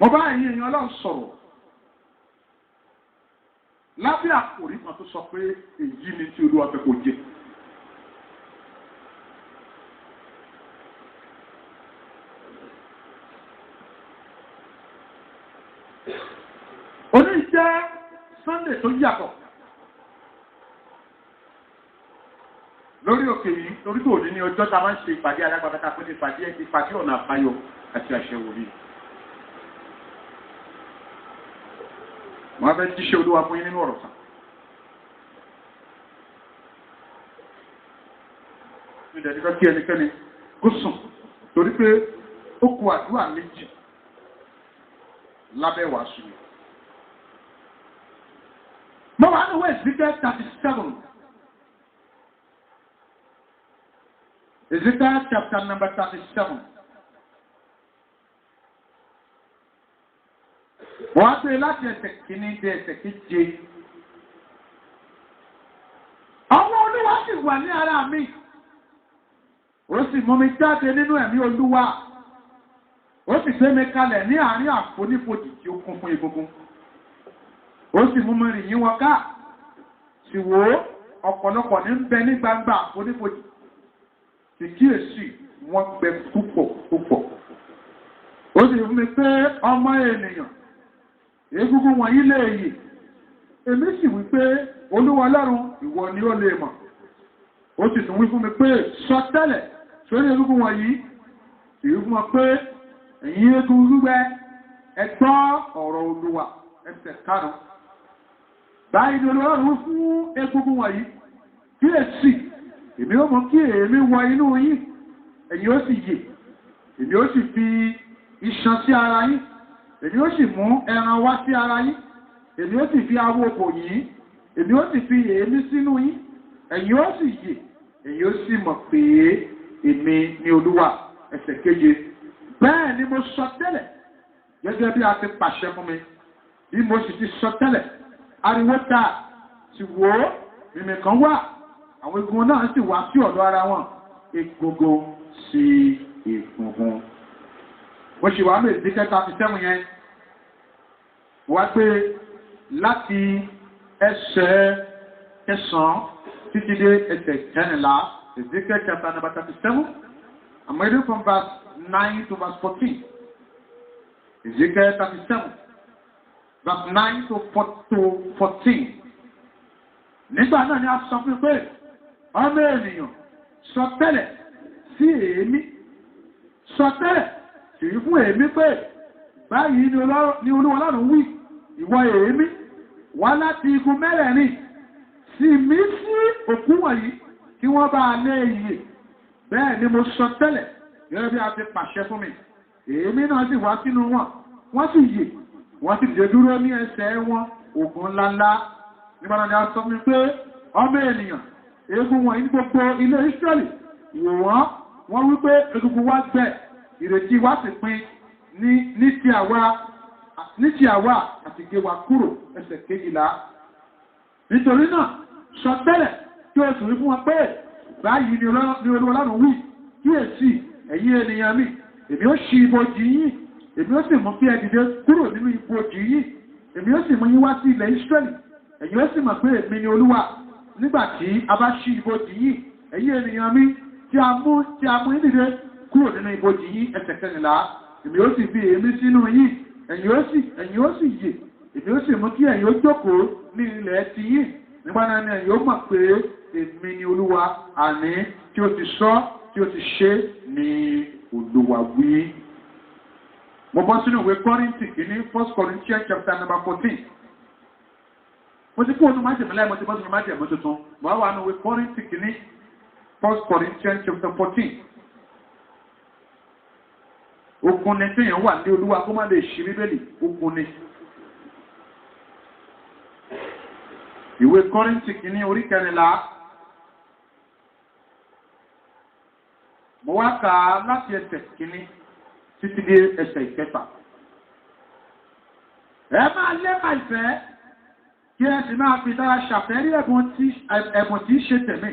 ọba ẹ̀yin èèyàn Ọlọ́run sọ̀rọ̀ lábẹ́ àkòrí kan tó sọ pé èyí ni tí Olúwa fẹ́ kó jẹ́. Òní jẹ́ Sunday tó yàtọ̀ lórí òkè yìí torí tó ní ọjọ́ tá a máa ń ṣe ìpàdé alágbàtà pé ìpàdé ọ̀nà àbáyọ àti àṣẹwò rí. Wọ́n fẹ́ jíṣẹ́ Olúwa fún yín nínú ọ̀rọ̀ kan. Ìdẹ̀dẹ̀kọ́ kí ẹnikẹ́ni kó sùn torí pé ó kù àdúrà méjì lábẹ́ wàásù yìí. Mo wà ní Ezekiel 37. Ezekiel chapter number 37. Wọ́n á pè láti ẹsẹ̀ kìíní dé ẹsẹ̀ keje. Àwọn Olúwa sì wà ní ara mi. Ó sì mú mi jáde nínú ẹ̀mí Olúwa. Ó sì gbé mi kalẹ̀ ní àárín àfonífojì tí ó kún fún egungun. Ó sì mú mi rìn yí wọn ká. Sì wò ó, ọ̀pọ̀lọpọ̀ ní ń bẹ ní gbangba àfonífojì. Sì kíyèsí wọ́n gbẹ púpọ̀. Ó sì fún mi pé ọmọ ènìyàn. Egungun wọ̀nyí lè yè. Èmi sì wí pé Olúwa Ọlọ́run ìwọ ni ó lè mọ̀. Ó sì tún wí fún mi pé sọ tẹ́lẹ̀ sórí egungun wọ̀nyí. Èyí fún wọn pé ẹ̀yin egungun gbígbẹ ẹ gbọ́ ọ̀rọ̀ Olúwa ẹsẹ̀ 5. Báyìí ni Ọlọ́run fún egungun wọ̀nyí. Kíyèsí, èmi ó mú kí èémí wọ inú yín. Ẹ̀yin ó sì yè. Èmi ó sì fi iṣan sí ara yín. Èmi ó sì mú ẹran wá sí ara yín. Èmi ó sì fi awọ bò yín. Èmi ó sì fi èémí sínú yín. Ẹ̀yin ó sì yè. Ẹ̀yin ó sì mọ̀ pé èmi ni Olúwa. Ẹsẹ̀ 7. Bẹ́ẹ̀ ni mo sọ tẹ́lẹ̀ gẹ́gẹ́ bí a ti pàṣẹ fún mi. Bí mo sì ti sọ tẹ́lẹ̀, ariwo ta sì wò ó, mímì kan wà. Àwọn egungun náà sì wá sí ọ̀dọ̀ ara wọn. Egungun sí egungun. Mo ṣì wá mẹ́rin Ezekiel 37 yẹn. Wá pé láti ẹsẹ̀ 9 títí dé ẹsẹ̀ 10. Ezekiel chapter number 37. I'm reading from verse 9 to verse 14. Ezekiel 37. Verse 9 to 14. Nígbà náà ni a sọ fún pé ọmọ ènìyàn sọ tẹ́lẹ̀ sí èémí. Sọ tẹ́lẹ̀ sì rí fún èémí pé báyìí ni Olúwa Ọlọ́run wí, ìwọ èémí wá láti igun mẹ́rẹ̀ẹ̀rin sì mí sí òkú wọ̀nyí kí wọ́n bá lè yè. Bẹ́ẹ̀ ni mo sọ tẹ́lẹ̀ gẹ́gẹ́ bí a ti pàṣẹ fún mi. Èémí náà sì wá sínú wọn, wọ́n sì yè, wọ́n sì dé dúró ní ẹsẹ̀ wọn, ògùn ńláńlá. Nígbà náà ni a sọ fún mi pé ọmọ ènìyàn, eégún wọ̀nyí ní gbogbo ilé Ísírẹ́lì wò wọ́n wí pé egungun wa gbẹ, ìrètí wa sì pin ní ti àwa àti gé wa kúrò. Ẹsẹ̀ 12. Nítorí náà sọ tẹ́lẹ̀ tí ó sì rí fún wọn pé báyìí ni Olúwa Ọlọ́run wí, kíyèsí ẹ̀yin ènìyàn mi, èmi ó ṣí ibojì yín, èmi ó sì mú kí ẹ dìde kúrò nínú ibojì yín, èmi ó sì mú yín wá sí ilẹ̀ Ísírẹ́lì, ẹ̀yin ó sì mọ̀ pé èmi ni Olúwa. Nígbà tí a bá ṣí ibojì yín, ẹ̀yin ènìyàn mi, tí a mú yín dìde kúrò nínú ibojì yín. Ẹsẹ̀ 14. Èmi ó sì fi èémí sínú yín, ẹ̀yin ó sì yè, èmi ó sì mú kí ẹ̀yin ó jókòó ní ilẹ̀ ti yín. Nígbà náà ni ẹ̀yin ó mọ̀ pé èmi ni Olúwa, àní tí ó ti sọ, tí ó ti ṣe ni Olúwa wí. Mo bọ́ sínú ìwé Kọ́ríńtì kìíní, 1 Corinthians chapter number 14. Mo ti kó onú májèmí láì mo ti bọ́ sínú májèmí tuntun. Mo wá wà ní ìwé Kọ́ríńtì kìíní, 1 Corinthians chapter 14. Ogun ni téèyàn wà ní Olúwa kó má lè ṣí Bíbélì, ogun ni. Ìwé Kọ́ríńtì kìíní orí 14. Mo wá kà á láti ẹsẹ̀ kìíní títí dé ẹsẹ̀ 6. Ẹ máa lépa ìfẹ́ kí ẹ sì máa fi dára ṣàfẹ́rí ẹ̀bùn tí ṣe tẹ̀mí,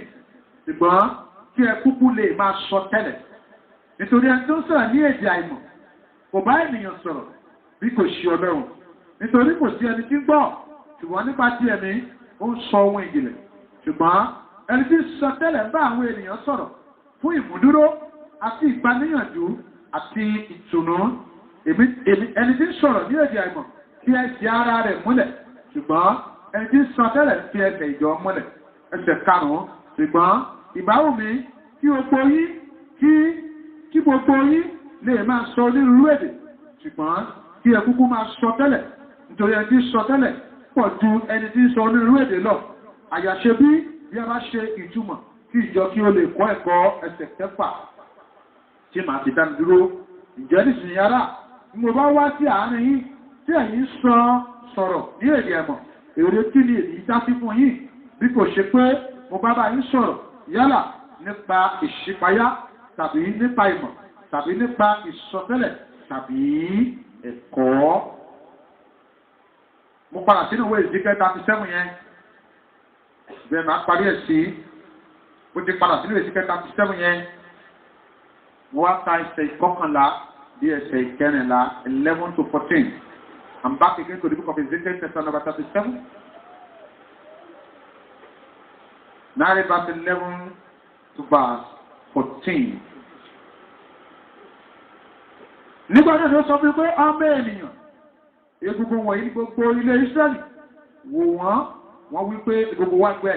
ṣùgbọ́n kí ẹ kúkú lè máa sọ tẹ́lẹ̀. Nítorí ẹni tó sọ̀rọ̀ ní èdè àìmọ̀ kò bá ènìyàn sọ̀rọ̀, bí kò ṣe Ọlọ́run nítorí kò sí ẹni tí ń gbọ́ ṣùgbọ́n nípa tí ẹ̀mí ó ń sọ ohun ìjìnlẹ̀ ṣùgbọ́n ẹni tí ń sọ tẹ́lẹ̀ ń bá àwọn ènìyàn sọ̀rọ̀ fún ìmúdúró àti ìgbaníyànjú àti ìtùnú ẹni tí ń sọ̀rọ̀ ní èdè àìmọ̀ fi ẹsẹ̀ ara rẹ̀ múlẹ̀ ṣùgbọ́n ẹni tí ń sọ tẹ́lẹ̀ fi ẹsẹ̀ ìjọ múlẹ̀ ẹsẹ̀ karùn-ún ṣùgbọ́n ìbáwò mi kí gbogbo yín lè máa sọ onírúurú èdè ṣùgbọ́n kí ẹ kúkú máa sọ tẹ́lẹ̀ nítorí ẹni tí ń sọ tẹ́lẹ̀ pọ̀ ju ẹni tí ń sọ onírúurú èdè lọ àyàṣe bí a bá ṣe ìtumọ̀ kí ìjọ kí ó lè kọ́ ẹ̀kọ́ ẹsẹ̀ kẹfà tí màá ti dáni dúró ìjẹ́ nísìnyí ara ni mo bá wá sí àárín yín tí ẹ̀yin sọ̀rọ̀ ní èdè ẹ̀mọ̀ èrè kí ni èyí dá sí fún yín bí kò ṣe pé mo bá yín sọ̀rọ̀ yálà nípa ìṣípayá tàbí nípa ìmọ̀ tàbí nípa ìsọtẹ́lẹ̀ tàbí ẹ̀kọ́. Mo padà sínú ìwé Ezekiel 37 yẹn bẹ́ẹ̀ máa parí ẹ̀ sí mo ti padà sínú Ezekiel 37 yẹn mo wá ka ẹsẹ̀ ìkọkànlá bí ẹsẹ̀ ìkẹrìnlá 11 to 14. I'm back again to the book of Ezekiel chapter number 37. Now verse 11 to verse 14. Nígbà náà ló sọ fún pé ọmọ ènìyàn egungun wọ̀nyí gbogbo ilé Ísírẹ́lì wò wọ́n wí pé gbogbo wa gbẹ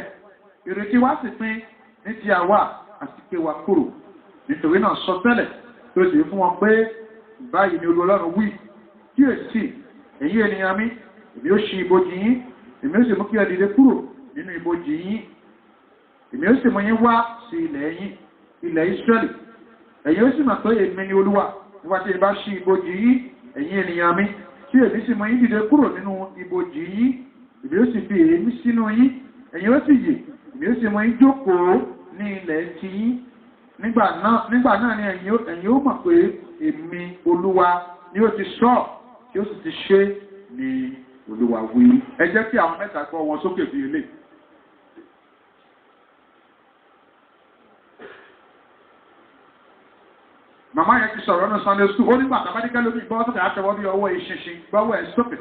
ìrètí wa sì pín ní ti àwa àti pé wa kúrò nítorí náà sọ tẹ́lẹ̀ tó sì fún wọn pé báyìí ni Ọlọ́run wí kí èsì èyí ènìyàn mi èmi ó ṣí ibojì yín èmi ó sì mú kí ẹ dìde kúrò nínú ibojì yín èmi ó sì mú yín wá sí ilẹ̀ Ísírẹ́lì ẹ̀yin ó sì mọ̀ pé èmi ni Olúwa nígbà tí ẹ bá ṣí ibojì yín ẹ̀yin ènìyàn mi tí èmi sì mú yín dìde kúrò nínú ibojì yín èmi ó sì fi èémí sínú yín ẹ̀yin ó sì yè èmi ó sì mú yín jókòó ní ilẹ̀ ti yín nígbà náà ni ẹ̀yin ó mọ̀ pé èmi Olúwa ni ó ti sọ tí ó sì ti ṣe ni Olúwa wí. Ẹ jẹ́ kí àwọn mẹ́ta gbọ́ wọn sókè bí ilé. Màmá yẹn ti sọ̀rọ̀ ní Sunday school ó nígbà tàbádíkẹ́ lórí ìgbọ́ sókè àtẹwọ́ bí ọwọ́ ìṣinṣin gbọ́wọ́ ẹ̀ sókè.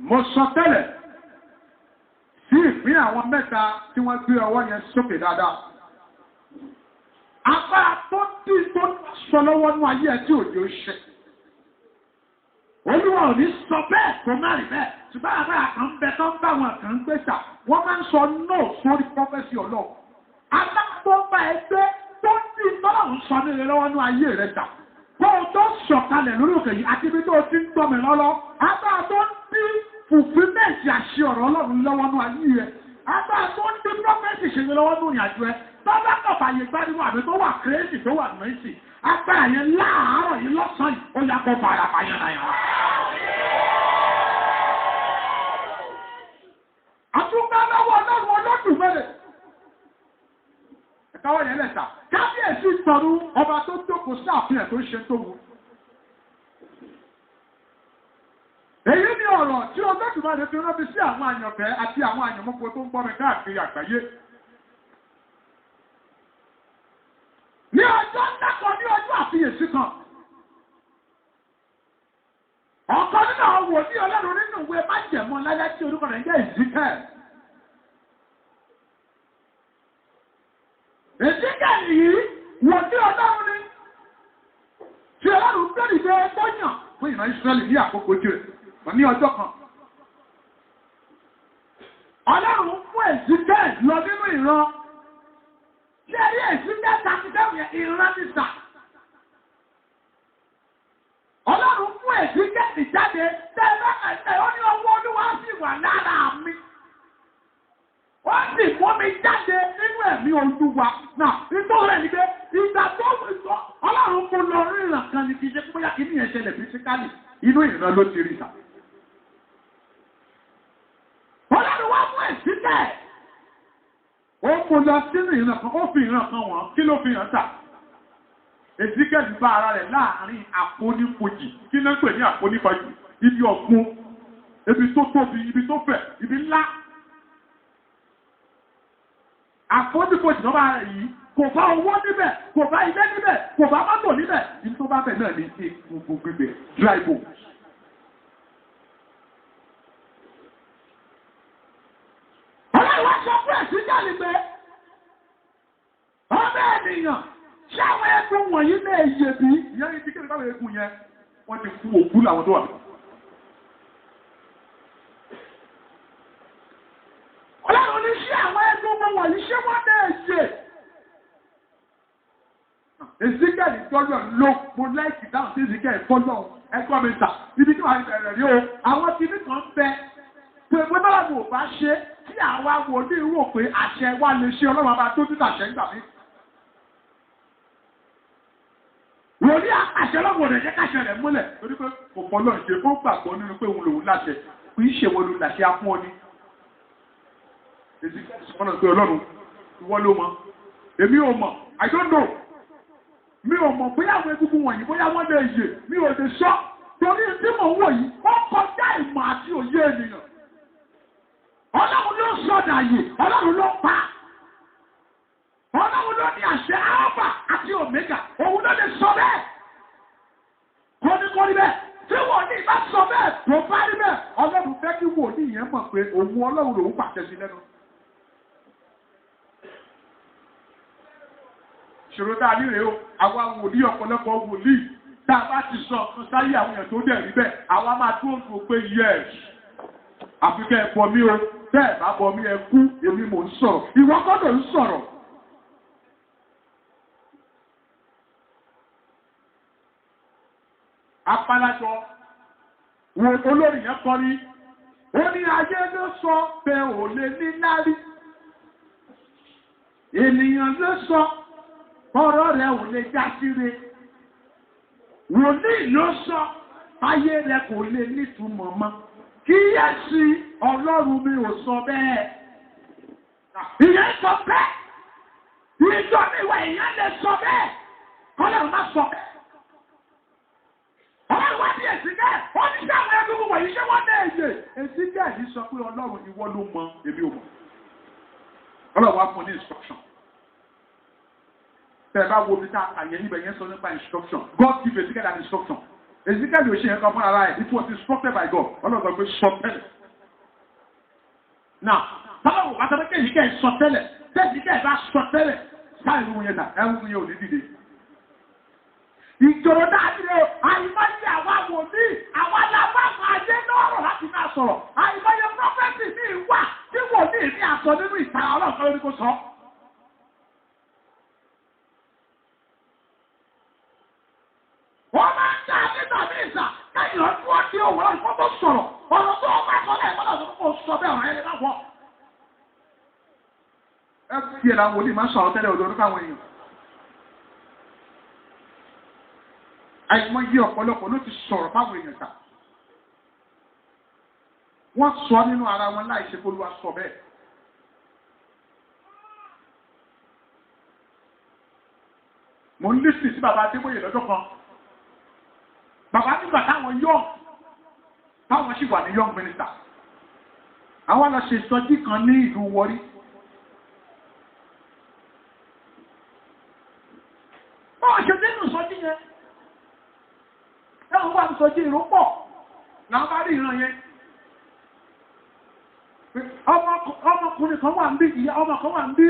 Mo sọ tẹ́lẹ̀ sí ìpín àwọn mẹ́ta tí wọ́n gbé ọwọ́ yẹn sókè dáadáa. Agbára tó tí tó sọ lọ́wọ́ ní ayé ẹ̀ tí òjò ṣe. Olúwa ò ní sọ bẹ́ẹ̀ tó má rí bẹ́ẹ̀. Ṣùgbọ́n àbára kan bẹ tó ń bá wọn kàn ń gbèsà. Wọ́n máa ń sọ náà sórí pọ́fẹ́sì Ọlọ́run. Agbára tó ń bá ẹgbẹ́ tó tí tọ́lọ́run sọ ní ilé lọ́wọ́ ní ayé rẹ̀ dà. Kó o tó sọ̀kalẹ̀ lórí òkè yìí àti ibi tó ti ń gbọ́ mi lọ́lọ́. Agbára tó ń bí fùfímẹ̀sì àṣẹ ọ̀rọ̀ Ọlọ́run lọ́wọ́ ní ayé rẹ̀. Agbára tó ń bí pọ́fẹ́sì ṣe lọ́wọ́ ní ìrìnàjò ẹ̀. Tọ́lá kọ̀fà yìí gbádùn àbí tó wà kérésì tó wà mẹ́sì. Agbára yẹn láàárọ̀ yìí lọ́sàn-án yìí ó yà kọ́ bàrà fàyànàyàn. Àtúgbà lọ́wọ́ Ọlọ́run Olódùmarè. Ẹ̀káwọ́ yẹn lẹ́ta. Kábíyèsí tọrú ọba tó jókòó sí àfihàn tó ṣe tó wù. Èyí ni ọ̀rọ̀ tí Olódùmarè fi rán mi sí àwọn àyànfẹ́ àti àwọn àyànmọ́pọ̀ tó ń gbọ́ mi káàkiri àgbáyé. Ní ọjọ́ ńlákan ní ọjọ́ àfiyèsí kan. Ọ̀kan nínú àwọn wòlíì Ọlọ́run nínú ìwé májẹ̀mú láyé tí orúkọ rẹ̀ jẹ́ Ezekiel. Ezekiel yìí wòlíì Ọlọ́run ni. Tí Ọlọ́run gbẹ́rì bẹ́ gbọ́yàn fún ìran Ísírẹ́lì ní àkókò tirẹ̀. Wọ́n ní ọjọ́ kan. Ọlọ́run fún Ezekiel lọ nínú ìran. Ṣé ẹ̀rí ẹ̀sìn mẹ́ta ti dẹ́rù yẹn ìránnísà? Ọlọ́run fún ẹ̀sìn kẹ́sì jáde tẹ́lẹ̀ ẹ̀sẹ̀ ó ní ọwọ́ Olúwa sì wà lára mi. Ó sì mú mi jáde nínú ẹ̀mí Olúwa. Náà nítorí rẹ̀ ni pé ìgbà tó Ọlọ́run kò lọ ríran kan ní kí ṣe pé kí ní ẹ̀ṣẹ̀lẹ̀ fisikálì inú ìran ló ti rí sà. Ọlọ́run wá fún ẹ̀sìn bẹ́ẹ̀. Ó kò lọ sínú ìran kan, ó fi ìran kan wọ́n, kí ló fi hàn tà? Ezekiel bá ara rẹ̀ láàrin àfonífojì, kí ló ń pè ní àfonífojì? Ibi ọ̀gbun, ibi tó tóbi, ibi tó fẹ̀, ibi ńlá. Àfonífojì náà bá rẹ̀ yìí, kò bá owó níbẹ̀, kò bá ilé níbẹ̀, kò bá mọ́tò níbẹ̀, ní tó bá bẹ̀ náà ní egungun gbígbẹ dry bones. Ọlọ́run wá sọ fún ẹ̀sìn jáde pé ọmọ ènìyàn ṣé àwọn egun wọ̀nyí lè yè bí? Ìyá yìí ti kéde báwọn egun yẹn wọ́n ti kú òkú làwọn tó wà. Ọlọ́run ní ṣé àwọn egun wọ̀nyí ṣé wọ́n lè yè? Ezekiel tọ́lọ̀ ló mo láìkì dáhùn sí Ezekiel tọ́lọ̀ ẹgbọ́n mi ta ibi tí wàá bẹ̀rẹ̀ rí o àwọn kìíní kan bẹ pé pé báwa ni ò bá ṣe tí àwa wò ní ìwò pé àṣẹ wa lè ṣe ọlọ́run àbá tó títà àṣẹ nígbà mí. Wò ní àṣẹ lọ́wọ́ rẹ̀ jẹ́ káṣẹ rẹ̀ múlẹ̀ torí pé kò pọ̀ lọ́ọ̀ ṣe ó gbàgbọ́ nínú pé òun lòun láṣẹ kì í ṣe wọn ló láṣẹ afún ọ ní. Ezekiel sọ pé ọlọ́run ìwọ ló mọ̀ èmi ò mọ̀ I don't know. Mi ò mọ̀ bóyá àwọn egungun wọ̀nyí bóyá wọ́n lè yè mi ò lè sọ torí tí mò ń wò yìí ó kọjá ìmọ̀ àti òye ènìyàn. Ọlọ́run ló sọ̀dà yè Ọlọ́run ló pa. Ọlọ́run ló ní àṣẹ Alpha àti Omega òun ló lè sọ bẹ́ẹ̀. Kọ́ni bẹ́ẹ̀ tí wòlíì bá sọ bẹ́ẹ̀ tó bá rí bẹ́ẹ̀ Ọlọ́run fẹ́ kí wòlíì yẹn mọ̀ pé òun Ọlọ́run lòun pàṣẹ sí lẹ́nu. Ṣòro tá a nílé o, àwa wòlíì ọ̀pọ̀lọpọ̀ wòlíì tá a bá ti sọ ọ̀kan sáyé àwọn èèyàn tó dẹ̀ rí bẹ́ẹ̀, àwa máa tó òǹtò pé yes. Àfikẹ́ ẹ bọ mí o, bẹ́ẹ̀ bá bọ mí ẹ kú, èmi mò ń sọ̀rọ̀. Ìwọ gbọ́dọ̀ ń sọ̀rọ̀. Apalájọ, wo olórí yẹn kọrí, ó ní ayé ló sọ pé ò lè ní lárí. Ènìyàn ló sọ ọ̀rọ̀ rẹ̀ ò lè já síre. Wòlíì ló sọ ayé rẹ̀ kò lè nítumọ̀ mọ́. Kíyèsí Ọlọ́run mi ò sọ bẹ́ẹ̀. Ìyẹn sọ bẹ́ẹ̀. Ìjọ níwà ìyẹn lè sọ bẹ́ẹ̀. Ọlọ́run má sọ bẹ́ẹ̀. Ọlọ́run wá ní Èsíkẹ́ẹ̀. Ó ní sí àwọn ẹgbẹ́ wọ̀nyí ṣé wọ́n dé èyè. Èsíkẹ́ẹ̀ yìí sọ pé Ọlọ́run ìwọ ló mọ èmi ò mọ̀. Ọlọ́run wá fún ní instruction. Tẹ́ bá wo bí tá àyẹ̀ níbẹ̀ yẹn sọ nípa instruction. God give Ezekiel an instruction. Ezekiel yóò ṣe ẹ̀kọ́ fún ara ẹ̀. It was instructed by God. Ọlọ́run pé sọ tẹ́lẹ̀. Now, táwọn bá tẹ́lẹ̀ kéyìí kẹ́ sọ tẹ́lẹ̀. Tẹ́lẹ̀ kẹ́ bá sọ tẹ́lẹ̀. Sáà ìlú yẹn dà, ẹ̀rù yẹn ò ní dìde. Ìjọba dáadé àìmọye àwa wòlíì, àwa làbáwọn ayé lọ́rọ̀ láti máa sọ̀rọ̀. Àìmọye prọfẹ́tì ní ìwà tí wòlíì ní àsọ nínú ìtara Ọlọ́run lórí kò sọ. Wọ́n máa ń dá nígbà ní ìsà lẹ́yìn ọdún ọdún òwúrọ̀ ìfọ́ tó sọ̀rọ̀. Ọ̀rọ̀ tó ọba sọ́lá ìfọ́nà tó kò sọ bẹ́ẹ̀ ọ̀rọ̀ ẹni láwọ̀. Ẹ fi ẹ̀là wòlíì máa ń sọ̀rọ̀ tẹ́lẹ̀ òdòdó káwọn èèyàn. Àìmọye ọ̀pọ̀lọpọ̀ ló ti sọ̀rọ̀ fáwọn èèyàn ta. Wọ́n sọ nínú ara wọn láì ṣe kólúwa sọ bẹ́ẹ̀. Mo ń lísì sí bàbá Adébóyè lọ́jọ́ kan. Bàbá nígbà táwọn sì wà ní young minister. Àwọn lọ ṣe ìsọjí kan ní ìlú Warri. Báwọn ṣe dénú ìsọjí yẹn. Táwọn wà ní ìsọjí ìrópọ̀. Làwọn bá rí ìran yẹn. Ọmọkùnrin kan wà ń bí, ìyá ọmọ kan wà ń bí.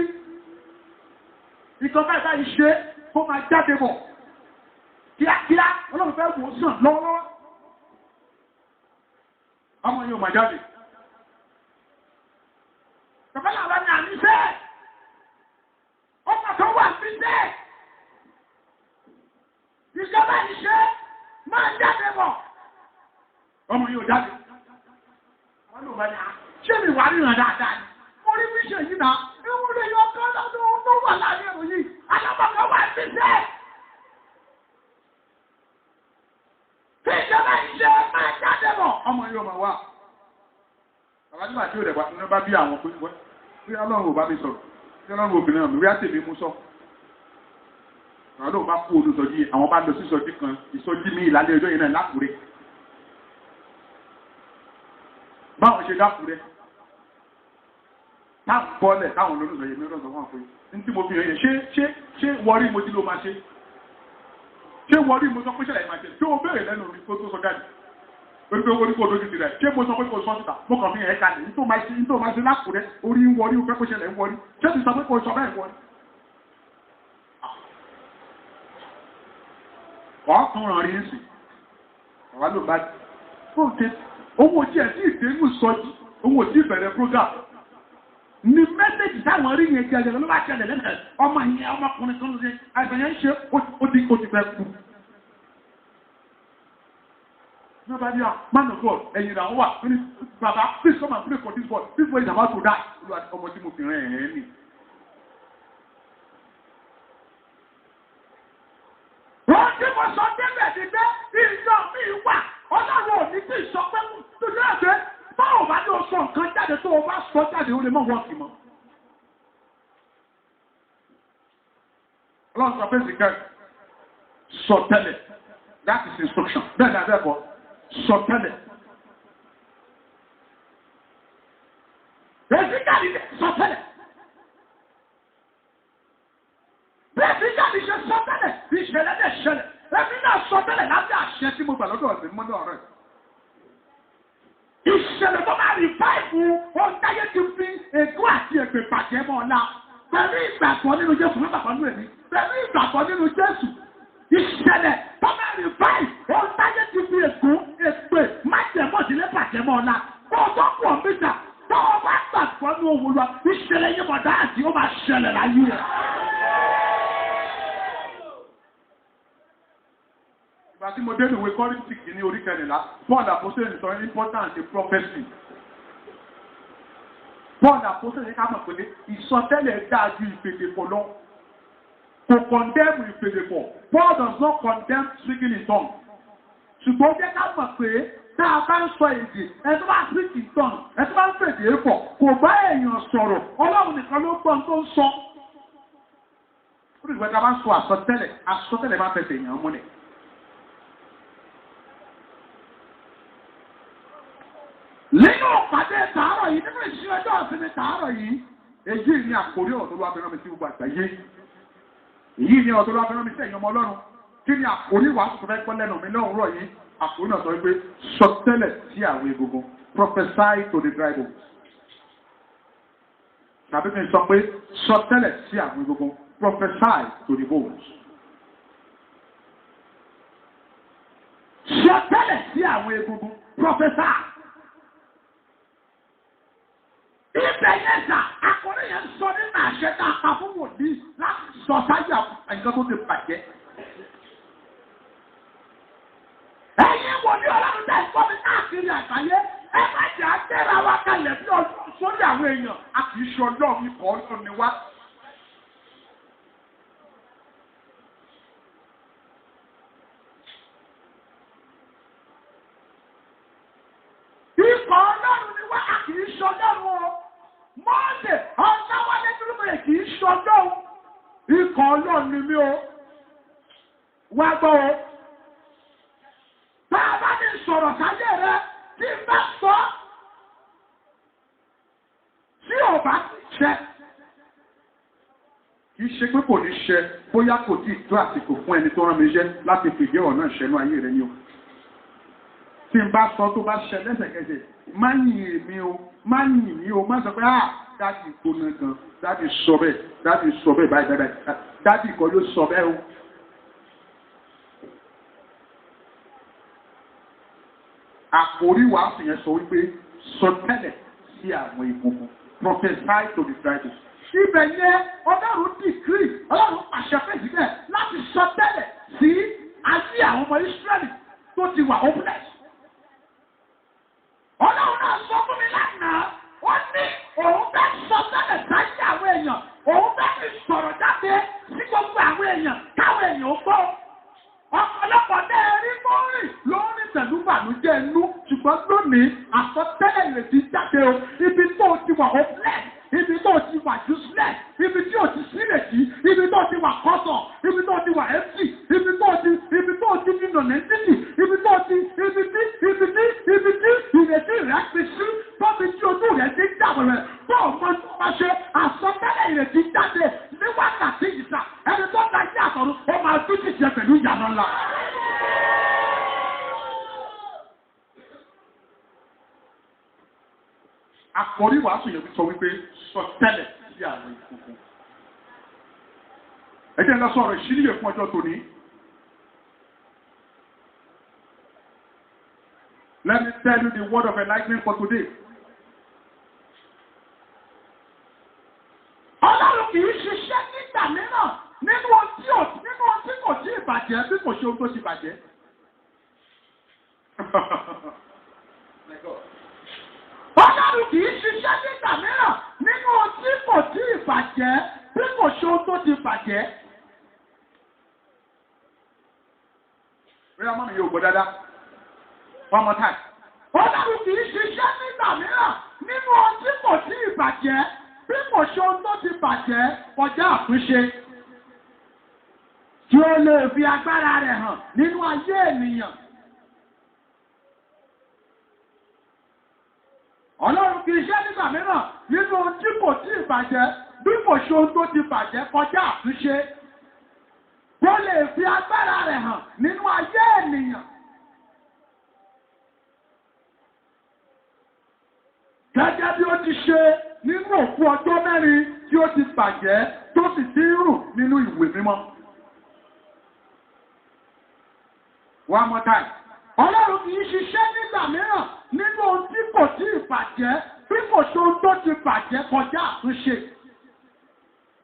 Ìkọ̀ọ́ká ìbá ìṣe kó máa jáde bọ̀. Kíákíá, Ọlọ́run fẹ́ wò sàn lọ́wọ́lọ́wọ́. Ọmọ yóò máa jáde. Bàbá làwọn ní àníṣẹ́. Ọmọ kan wà sí ṣẹ́. Ìjọba ìṣe máa jáde bọ̀. Ọmọ yóò jáde. Wọ́n lò wá ní ṣé mi wà ríran dáadáa ni? Mo rí fíṣẹ̀ yìí náà. Ewu lè yọ ọkọ lọ́dún tó wà láàrin ẹ̀rọ yìí. Alábàkan wà sí ṣẹ́. Ìjọba ìṣe máa jáde bọ̀. Ọmọ yóò máa wà. Bàbá nígbà tí ó rẹ̀ wá ní bá bí àwọn pé bí Ọlọ́run ò bá mi sọ̀rọ̀. Bí Ọlọ́run obìnrin náà mi rí àtẹ̀mí mú sọ. Àwọn náà bá kú olùsọjí, àwọn bá lọ sí ìsọjí kan, ìsọjí mi ìlàlẹ́ ọjọ́ yìí náà lákùrẹ́. Báwọn ṣe dákùrẹ́. táwọn bọ́ọ̀lẹ̀ táwọn olólùsọ yẹn mẹ́rọ̀ sọ wọn fún yìí tí mo fi rẹ̀ ṣé wọrí mo ti ló máa ṣe ṣé wọrí mo sọ pé ṣẹlẹ̀ máa ṣe tí ó bẹ̀rẹ̀ lẹ́nu mi kó tó sọ jáde orí pé orí kò lójú ti rẹ̀ ṣé mo sọ pé kò sọ síta mo kàn fi ẹ̀ kalẹ̀ nítorí máa ṣe lákùrẹ́ orí ń wọrí ó fẹ́ kó ṣẹlẹ̀ ń wọrí ṣé ti sọ pé kò sọ bẹ́ẹ̀ wọrí. ọ̀tún ràn rí ń sìn ọ̀wá ló bá owó tí ẹ̀ tí ìdénú sọjí owó tí ìbẹ̀rẹ̀ program ni mẹ́sẹ̀jì táwọn rí yẹn jẹ́ ló bá ṣẹlẹ̀ lẹ́sẹ̀ ọmọ yẹn ọmọkùnrin tó ń ṣe àìsàn yẹn ń ṣe ó ti fẹ́ kú. Nobody are man of God ẹ̀yìn ìràwọ̀ wà ní bàbá please come and pray for this boy is about to die ọmọ tí mo fi rẹ̀ ẹ̀ ní. wọ́n tí mo sọ débẹ̀ ti dé ìjọ mi wà ọlọ́run ò ní tí ì sọ pé tó yẹ ẹ̀fẹ́ báwo bá ní o sọ nǹkan jáde tó o bá sọ jáde ó lè mọ̀ wọ́n sì mọ́. ọlọ́run sọ pé sìkẹ́ sọ tẹ́lẹ̀ that is instruction bẹ́ẹ̀ ni abẹ́bọ̀ sọ tẹ́lẹ̀. bẹ́ẹ̀ sì jáde sọ tẹ́lẹ̀. bẹ́ẹ̀ sì jáde ṣe sọ tẹ́lẹ̀ bí ìṣẹ̀lẹ̀ dẹ̀ ṣẹlẹ̀ ẹbí náà sọ tẹ́lẹ̀ lábẹ́ àṣẹ tí mo gbà lọ́dọ̀ ọ̀sẹ̀ mọ́dọ̀ rẹ̀. ìṣẹ̀lẹ̀ tó máa rí fáìfù ọ̀dáyé ti fi ètò àti èpè bàjẹ́ mọ́ ọ̀la pẹ̀lú ìgbàgbọ́ nínú Jésù fún bàbá nínú èmi pẹ̀lú ìgbàgbọ́ nínú Jésù ìṣẹ̀lẹ̀ tó máa rí fáìfù ọ̀dáyé ti fi èpè májẹ̀mọ́sílẹ̀ bàjẹ́ mọ́ ọ̀la kó o tó pọ̀ mítà tó o bá gbàgbọ́ ní òwò lọ ìṣẹ̀lẹ̀ yẹn bọ̀dá àti ó máa ṣẹlẹ̀ láyé rẹ̀. Ìgbà tí mo dé ìwé Kọ́ríńtì kìíní orí kẹrìnlá, Paul Apostle sọ important prophecy. Paul Apostle ní ká mọ̀ pé ìsọtẹ́lẹ̀ dáa ju ìpèdèpọ̀ lọ. Kò condemn ìpèdèpọ̀. Paul does not condemn speaking in tongues. Ṣùgbọ́n ó jẹ́ ká mọ̀ pé tá a bá ń sọ èdè, ẹ tó bá speak in tongues, ẹ tó bá ń fèdè pọ̀, kò bá èèyàn sọ̀rọ̀, Ọlọ́run nìkan ló gbọ́n tó ń sọ. Ó rí ìgbà tí a bá ń sọ àsọtẹ́lẹ̀ máa fẹsẹ̀ èèyàn múlẹ̀. Nínú ìpàdé tààrọ̀ yìí, nínú ìṣẹ́ ọjọ́ ìsinmi tààrọ̀ yìí, èyí ni àkórí ọ̀rọ̀ tó lọ́wọ́ abẹ́rẹ́ mi sí gbogbo àgbáyé. Èyí ni ọ̀rọ̀ tó lọ́wọ́ abẹ́rẹ́ mi sí ẹ̀yin ọmọ Ọlọ́run. Kí ni àkórí wàásù tó fẹ́ gbọ́ lẹ́nu mi lọ́wọ́ yìí? Àkórí náà sọ wípé sọtẹ́lẹ̀ sí àwọn egungun. Prophesy to the dry bones. Tàbí kí n sọ pé sọtẹ́lẹ̀ sí àwọn egungun. Prophesy to the bones. Sọtẹ́lẹ̀ sí àwọn egungun. Prophesy. Ibẹ̀ yẹn sà, akọrin yẹn sọ nínú àṣẹ tá a pa fún wòlíì láti sọ sáyà nǹkan tó ti bàjẹ́. Ẹ̀yin wòlíì Ọlọ́run tẹ̀ gbọ́ mi káàkiri àgbáyé, ẹ má jẹ́ àtẹ́ra wa kalẹ̀ bí sórí àwọn èèyàn, a kì í ṣe Ọlọ́run ikọ̀ Ọlọ́run ni wá. Ikọ̀ Ọlọ́run ni wá, a kì í ṣe Ọlọ́run o. Mọ́ọ̀dẹ̀ ọ̀sáwálé dúróbẹ̀rẹ̀ kì í ṣọjọ́ ikọ̀ Ọlọ́run ni mí o. Wá gbọ́ o. Bá a bá ní sọ̀rọ̀ sáyé rẹ tí n bá sọ tí ò bá ṣẹ. Kì í ṣe pé kò ní ṣẹ bóyá kò tí ì tó àsìkò fún ẹni tó rán mi iṣẹ́ láti fìdí ọ̀rọ̀ náà ṣẹnu ayé rẹ ni o. Tí n bá sọ tó bá ṣẹ lẹ́sẹ̀kẹsẹ̀, má yìn èmi o, má yìn mí o, má sọ pé dáàdì gbóná gan, dáàdì sọ bẹ́ẹ̀ báyìí, dáàdì kọ́ ló sọ bẹ́ẹ̀ o. Àkórí wàásù yẹn sọ wípé sọtẹ́lẹ̀ sí àwọn egungun, prophesy to the dry bones. Ibẹ̀ yẹn Ọlọ́run decree, Ọlọ́run pàṣẹ fẹ́ẹ̀sì bẹ́ẹ̀ láti sọtẹ́lẹ̀ sí ayé àwọn ọmọ Ísírẹ́lì tó ti wà hopeless. Ọlọ́run náà sọ fún mi lánàá, ó ní òun bẹ́ sọ tẹ́lẹ̀ sáyé àwọn èèyàn, òun bẹ́ fi sọ̀rọ̀ jáde sí gbogbo àwọn èèyàn, káwọn èèyàn ó gbọ́. Ọ̀pọ̀lọpọ̀ náà rí mọ́rìn lórí pẹ̀lú bànújẹ́ inú, ṣùgbọ́n lónìí àsọtẹ́lẹ̀ ìrètí jáde o, ibi tó ti wà hopeless, ibi tó ti wà useless, ibi tí ò ti sírètí, ibi tó ti wà kọ́sọ̀, ibi tó ti wà empty, ibi tó ti fi nànà títì, ibi tí ìrètí rẹ̀ ti sí, tóbi tí ojú rẹ̀ ti dàbọ̀ rẹ̀, tó ọmọ tó bá ṣe látọ̀run ó máa tún ti jẹ pẹ̀lú ìyànà ńlá. Àkòrí wàásù yẹn sọ wípé sọ tẹ́lẹ̀ sí àwọn ìkókó. Ẹ jẹ́ ká sọ̀rọ̀ ìṣíníyè fún ọjọ́ tòní. Let me tell you the word of enlightenment for today. Ọlọ́run kì í ṣiṣẹ́ nígbà mìíràn nínú ohun tí kò tí ì bàjẹ́ bí kò ṣe ohun tó ti bàjẹ́. Ọlọ́run kì í ṣiṣẹ́ nígbà mìíràn nínú ohun tí kò tí ì bàjẹ́ bí kò ṣe ohun tó ti bàjẹ́. Rí ọmọ mi yóò gbọ́ dáadáa. One more time. Ọlọ́run kì í ṣiṣẹ́ nígbà mìíràn nínú ohun tí kò tí ì bàjẹ́ bí kò ṣe ohun tó ti bàjẹ́ kọjá àtúnṣe. Tí ó lè fi agbára rẹ̀ hàn nínú ayé ènìyàn. Ọlọ́run kì í ṣiṣẹ́ nígbà mìíràn nínú ohun tí kò tí ì bàjẹ́ bí kò ṣe ohun tó ti bàjẹ́ kọjá àtúnṣe. Tí ó lè fi agbára rẹ̀ hàn nínú ayé ènìyàn. Gẹ́gẹ́ bí ó ti ṣe nínú òkú ọjọ́ mẹ́rin tí ó ti bàjẹ́ tó sì ti rùn nínú ìwé mímọ́. One more time. Ọlọ́run kì í ṣiṣẹ́ nígbà mìíràn nínú ohun tí kò tí ì bàjẹ́ bí kò ṣe ohun tó ti bàjẹ́ kọjá àtúnṣe.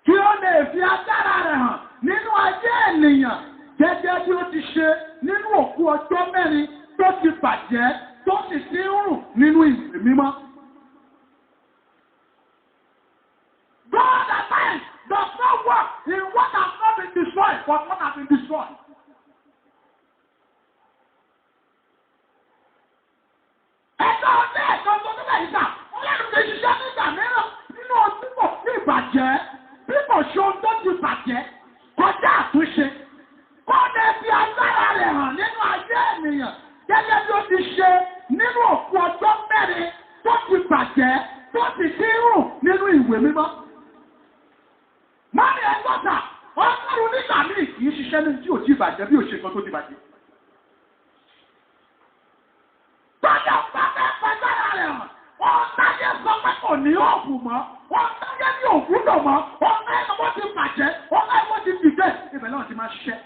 Kí ó lè fi agbára rẹ̀ hàn nínú ayé ènìyàn gẹ́gẹ́ bí ó ti ṣe nínú òkú ọjọ́ mẹ́rin tó ti bàjẹ́ tó sì ti rùn nínú ìwé mímọ́. God at times does not work in what has not been destroyed, but what has been destroyed. Ẹ̀ka ọ̀dẹ́ ẹ̀ka ọ̀dọ́ tó bẹ̀rẹ̀ ìgbà, Ọlọ́run lè ṣiṣẹ́ nígbà mìíràn nínú ọdún kò sí ìbàjẹ́, bí kò ṣe ohun tó ti bàjẹ́, kọjá àtúnṣe. Kọ́dẹ fi agbára rẹ̀ hàn nínú ayé ènìyàn, gẹ́gẹ́ bí ó ti ṣe nínú òkú ọjọ́ mẹ́rin tó ti bàjẹ́, tó sì ti rùn nínú ìwé mímọ́. Mọ́ni ẹgbọ́ta, Ọlọ́run nígbà míì kì í ṣiṣẹ́ ní tí ò tí bàjẹ́ bí ò ṣe kan tó ti bàjẹ́. Tọ́jà pàtẹ́ pẹ́sára rẹ̀ hàn, ọ̀táyé sọ pé kò ní òògùn mọ́, ọ̀táyé ní òògùn lò mọ́, ọ̀táyé lọ́wọ́ ti bàjẹ́, ọ̀táyé lọ́wọ́ ti dìde, ibẹ̀ náà ti máa ṣiṣẹ́.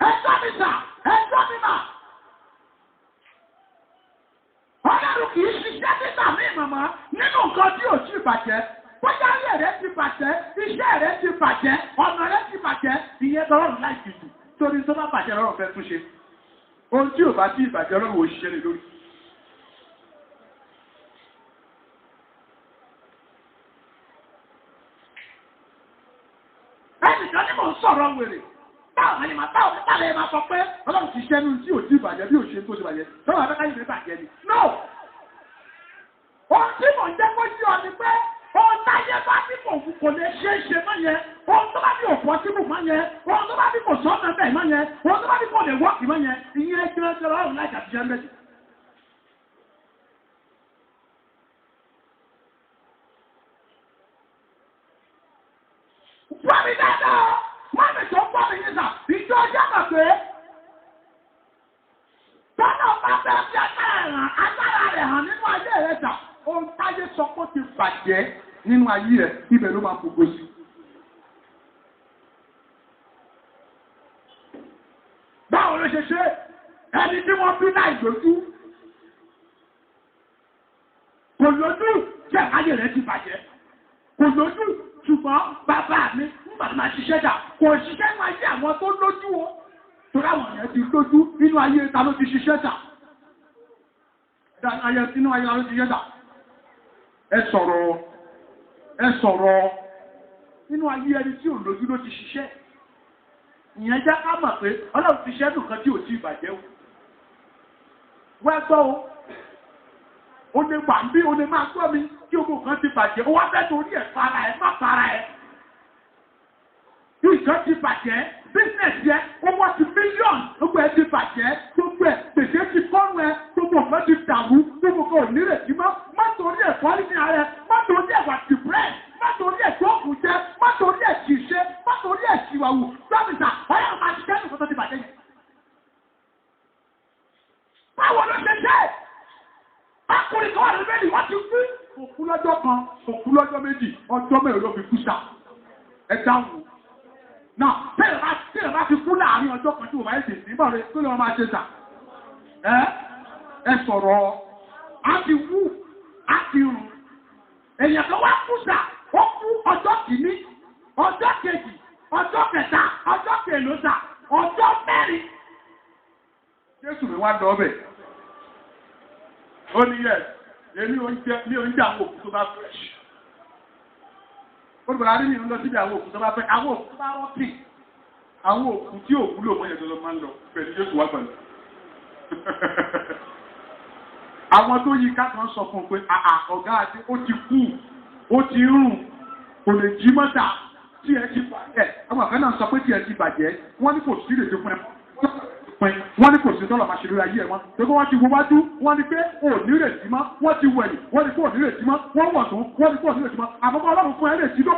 Ẹjọ́ mi sà, ẹjọ́ mi mà. Ọlọ́run kì í ṣiṣẹ́ nígbà míì màmá nínú nǹkan tí ò tí bàjẹ́. Bóyá ilé rẹ̀ ti bàjẹ́, iṣẹ́ rẹ̀ ti bàjẹ́, ọ̀nà rẹ̀ ti bàjẹ́, ìyẹn tọ́lọ́run láì jù torí tó bá bàjẹ́ lọ́rùn fẹ́ túnṣe. Ohun tí ò bá tí ìbàjẹ́ lọ́rùn ò ṣiṣẹ́ lé lórí. Ẹnìkan ní mò ń sọ̀rọ̀ wèrè. Táwọn ẹni máa táwọn mẹ́ta lè máa sọ pé Ọlọ́run ti ṣẹ́nu tí ò tí bàjẹ́ bí ò ṣe tó ṣe bàjẹ́. Tọ́wọ́ abẹ́ká yìí bàjẹ́ ni. No! Ohun tí mò ń jẹ́ kó yí ọ ni pé ohun táyé bá ní kò lè ṣe é ṣe mọ́ yẹn. Ohun tó bá ní òpó síbù mọ́ yẹn. Ohun tó bá ní kò sọ́nà bẹ́ẹ̀ mọ́ yẹn. Ohun tó bá ní kò lè wọ́ọ̀kì mọ́ yẹn. Ìyẹn gẹ́gẹ́ Ọlọ́run láì jàdí jẹ́ méjì. Wọ́n mi dáadáa. Mọ́mí tó gbọ́ mi yín sà, ìjọ ọjọ́ mọ̀ pé tọ́nà bá fẹ́ fi agbára rẹ̀ hàn nínú ayé rẹ̀ sà, ohun táyé sọ pé ó ti bàjẹ́ nínú ayé rẹ̀, ibẹ̀ ló máa gbogbo sí. Báwo ló ṣe ṣe? Ẹni tí wọ́n bí láì lójú. Kò lójú jẹ́ ayé rẹ̀ ti bàjẹ́. Kò lójú ṣùgbọ́n bàbá mi nígbà tí máa ṣiṣẹ́ dà kò ṣiṣẹ́ nínú ayé àwọn tó lójú o. Torí àwọn èèyàn ti lójú nínú ayé ta ló ti ṣiṣẹ́ dà. Nínú ayé ta ló ti ṣiṣẹ́ dà. Ẹ sọ̀rọ̀ nínú ayé ẹni tí ò lójú ló ti ṣiṣẹ́. Ìyẹn jẹ́ ká mọ̀ pé Ọlọ́run ti ṣẹ́ nǹkan tí ò tí bàjẹ́ o. Wẹ́ gbọ́ o. O lè wà bí o lè máa gbọ́ mi kí ogun kan ti bàjẹ́. O wá fẹ́ torí ẹ̀ para ẹ̀ má para ẹ̀. Ìjọ ti bàjẹ́, bísínẹ̀sì ẹ̀, owó ti mílíọ̀nù, gbogbo ẹ̀ ti bàjẹ́, gbogbo ẹ̀ gbèsè ti kọ́rùn ẹ̀, gbogbo nǹkan ti dàrú, gbogbo kan ò nírètí mọ́. Má torí ẹ̀ kọ́lí ní ara ẹ̀, má torí ẹ̀ wà depressed, má torí ẹ̀ tó kù jẹ́, má torí ẹ̀ ṣìṣe, má torí ẹ̀ ṣìwàwù, dókítà, ọ̀yà máa ṣiṣẹ́ nìkan tó ti bàjẹ́ yẹn. Báwo ló ṣe jẹ́? Akùnrin kan wà lórí bẹ́ẹ̀ni wọ́n ti kú. Òkú lọ́jọ́ kan, òkú lọ́jọ́ méjì, ọjọ́ mẹ́rin ló fi kú sá. Ẹ dáhùn. Náà, tẹ́lẹ̀ bá ti kú láàárín ọjọ́ kan tí wọ́n bá yẹ tètè nígbà rẹ̀ tó lè wọ́n máa ṣe sà. Ẹ sọ̀rọ̀, á ti wú, á ti rùn. Èèyàn kan wá kú sà, ó kú ọjọ́ kìíní, ọjọ́ kejì, ọjọ́ kẹta, ọjọ́ kẹlòsà, ọjọ́ mẹ́rin. Jésù mi wá lọ bẹ̀. Ó ní yẹ, èmi ò ń jẹ àwọn òkú tó bá fresh. Ó gbọ́dọ̀ ní lọ síbi àwọn òkú tó bá fresh. Àwọn òkú tó bá rọ́tì. Àwọn òkú tí ò wúlò mọ́ yẹn tó lọ máa ń lọ. Pẹ̀lú Jésù wá pẹ̀lú. Àwọn tó yí ká kan sọ fún un pé ọ̀gá àti ó ti kú, ó ti rùn, kò lè jí mọ́ta tí ẹ ti bàjẹ́. Àwọn àfẹ́ náà sọ pé tí ẹ ti bàjẹ́, wọ́n ní kò sí ìrètí fún ẹ. Wọ́n ní kò sí tọ́lọ̀ máa ṣe lórí ayé ẹ̀ wọn. Gbogbo wọn ti wo wájú, wọ́n ní pé ò ní rètí mọ́, wọ́n ti wẹ̀yìn, wọ́n ní pé ò ní rètí mọ́, wọ́n wọ̀ tún, wọ́n ní pé ò ní rètí mọ́. Àmọ́ Ọlọ́run fún ẹ rètí lọ.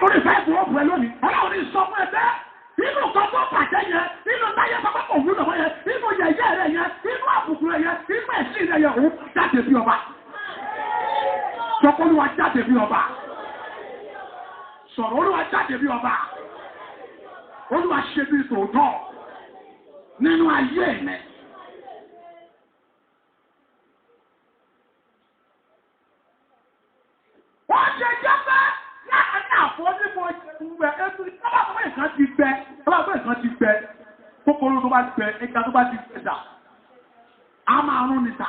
Orí ìfẹ́ ìfowó ọ̀pọ̀ ẹ lónìí, Ọlọ́run ní sọ fún ẹ bẹ́ẹ̀. Nínú kan tó bàjẹ́ yẹn, nínú táyé pápá kò wúlò wọ́n yẹn, nínú yẹ̀yẹ́ rẹ̀ yẹn, nínú àbùkù rẹ̀ yẹn, nínú ẹ̀sìn rẹ̀ yẹn, òun jáde bí ọba. Sọ̀kọ́ Olúwa jáde bí ọba. Sọ̀rọ̀ Olúwa jáde bí ọba. Olúwa ṣe bí tòótọ́ nínú ayé mi. Wọ́n ṣe jẹ́ pé láàárín àfọ́nímọ̀ ìgbẹ́ ẹ̀sùn ìjọba ìkan ti gbẹ, ọlọ́pàá ìkan ti gbẹ, kòkòrò tó bá gbẹ, ẹja tó bá ti gbẹ̀dà, a máa rún níta.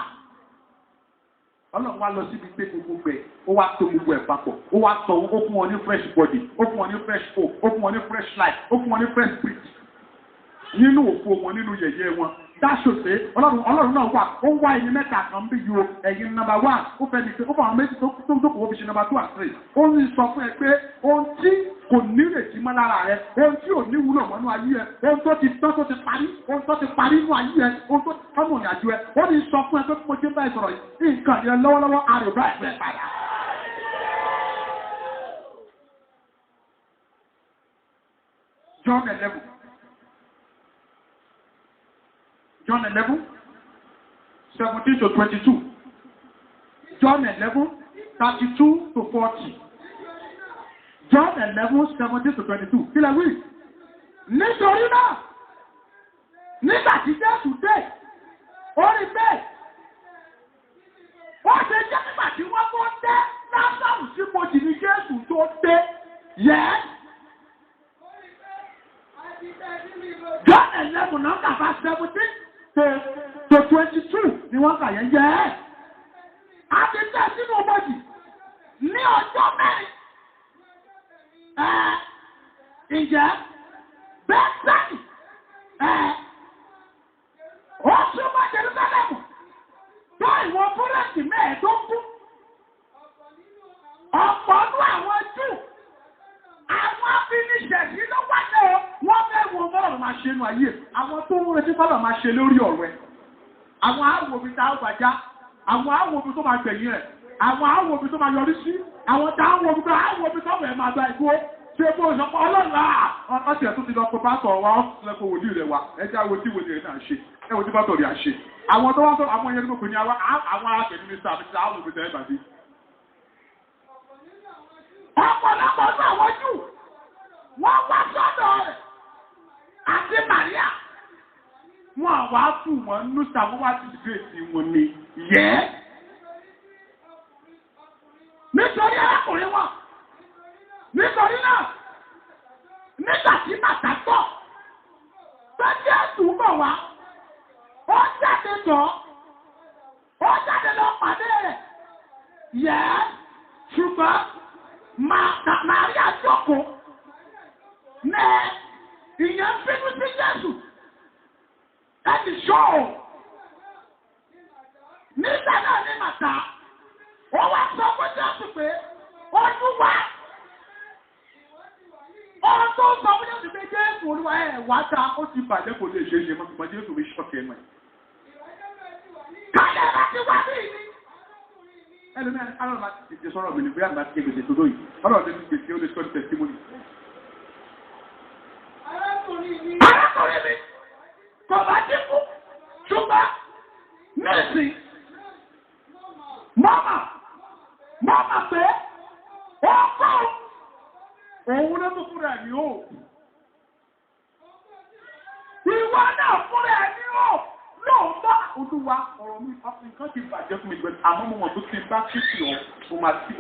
Ọlọ́run wá lọ síbi pé gbogbo ẹ̀, ó wá tó gbogbo ẹ̀ papọ̀, ó wá sọ, ó fún wọn ní fresh body, ó fún wọn ní fresh hope, ó fún wọn ní fresh life, ó fún wọn ní fresh spirit. Nínú òfò wọn, nínú yẹ̀yẹ́ wọn. Dáṣòṣe, Ọlọ́run náà wà, ó wá ẹni mẹ́ta kan bí yóò, ẹ̀yin number 1, ó fẹ́ ní pé, ó fà wọn méjì tó dókòwò fi ṣe number 2 and 3. Ó ní sọ fún ẹ pé, ohun tí kò nírètí mọ́ lára rẹ, ohun tí ò ní wúlò mọ́nú ayé ẹ, ohun tó ti tán tó ti parí, ohun tó ti parí nínú ayé ẹ, ohun tó ti tán mọ̀ ní àjò ẹ, ó ní sọ fún ẹ pé mo ṣe báyìí sọ̀rọ̀ yìí, nǹkan yẹn lọ́wọ́lọ́wọ́ àrùbá ẹ̀fẹ́ padà. John 11. John 11, 17 to 22. John 11, 32 to 40. John 11, 17 to 22. Kí lẹ wí? Nítorí náà, nígbà tí Jésù dé, ó rí bẹ́ẹ̀. Ó ṣe jẹ́ nígbà tí wọ́n tó dé, Lásárù sí mojì ní Jésù tó dé. Yes. John 11, number 17. To 22 ni wọ́n kà yẹn jẹ́. A ti tẹ́ sínú ọmọdì ní ọjọ́ mẹ́rin. Ǹjẹ́ bẹ́ẹ̀ sẹ́yìn ó súnmọ́ Jerúsálẹ́mù tó ìwọ̀n búrẹ́dì mẹ́ẹ̀ẹ́dógún. Ọ̀pọ̀ ọdún àwọn Júù, àwọn afiniṣẹ̀sí ló wáyé o. Wọ́n fẹ́ wo bọ́ọ̀lù máa ṣe nù ayé. Àwọn tó ń retí bọ́ọ̀lù máa ṣe lórí ọ̀rọ̀ ẹ̀. Àwọn àwòbí tá a gbàjá, àwọn àwòbí tó máa gbẹ̀yìn rẹ̀, àwọn àwòbí tó máa yọrí sí, àwọn tá àwòbí tó wẹ̀ máa gba ìgbó. Ṣé bó ìṣọpọ̀ ọlọ́lá ọ̀sẹ̀ tó ti lọ pọ̀ pásọ̀ wa ọ̀sẹ̀lẹ̀kọ̀ wòlíì rẹ̀ wa, ẹjá wo tí wòlíì rẹ̀ náà ṣe, ẹwọ tí pásọ̀ rẹ̀ ṣe. Àwọn tó wá sọ àwọn ẹyẹ tó pè ní àwọn arákẹ̀ mínísítà àti àwọn òbí tẹ́ ìbàdí. Ọ̀pọ̀lọpọ̀ náà wọ́n jù, wọ́n wá sọ́dọ̀ rẹ̀ àti Màríà. Wọ́n wá fún wọn núṣà wọ́n wá ti dìde sí wọn ni yẹ́. Nítorí arákùnrin wọn, nítorí náà, nígbà tí bàtà tọ̀, tó jẹ́ àtúbọ̀ wá, ó jáde tọ̀, ó jáde lọ pàdé rẹ̀, yẹ́, ṣùgbọ́n Màríà jókòó, ní ìyẹn bínú sí Jésù, ẹni ṣọ́ọ̀. Nígbà náà ní màtá, ó wá sọ fún Jésù pé, Olúwa, ọ̀rọ̀ tó sọ fún Jésù pé Jésù Olúwa ẹ̀ wá ta, ó ti bàjẹ́ kò lè ṣe é ṣe mọ́, ṣùgbọ́n Jésù rí ṣọ́ọ̀kì ẹ̀mọ́ ẹ̀. ẹlòmí alọ́ máa ti tètè sọ̀rọ̀ mi ní bóyá máa ti gbèsè tó lóyìn ọlọ́run ní gbèsè ó lè sọ ní testimony. Arákùnrin mi kò bá dínkù ṣùgbọ́n mẹ́sìn mọ́mà pé ọkọ̀ òun ló tún fúnra ẹ̀ ní o. Ìwọ náà fúnra ẹ̀ ní o. Lóòótọ́ olúwa ọ̀rọ̀ mi nǹkan ti bàjẹ́ fún mi gbẹ àmọ́ mo mọ̀ tó ti bá kíkì ọ́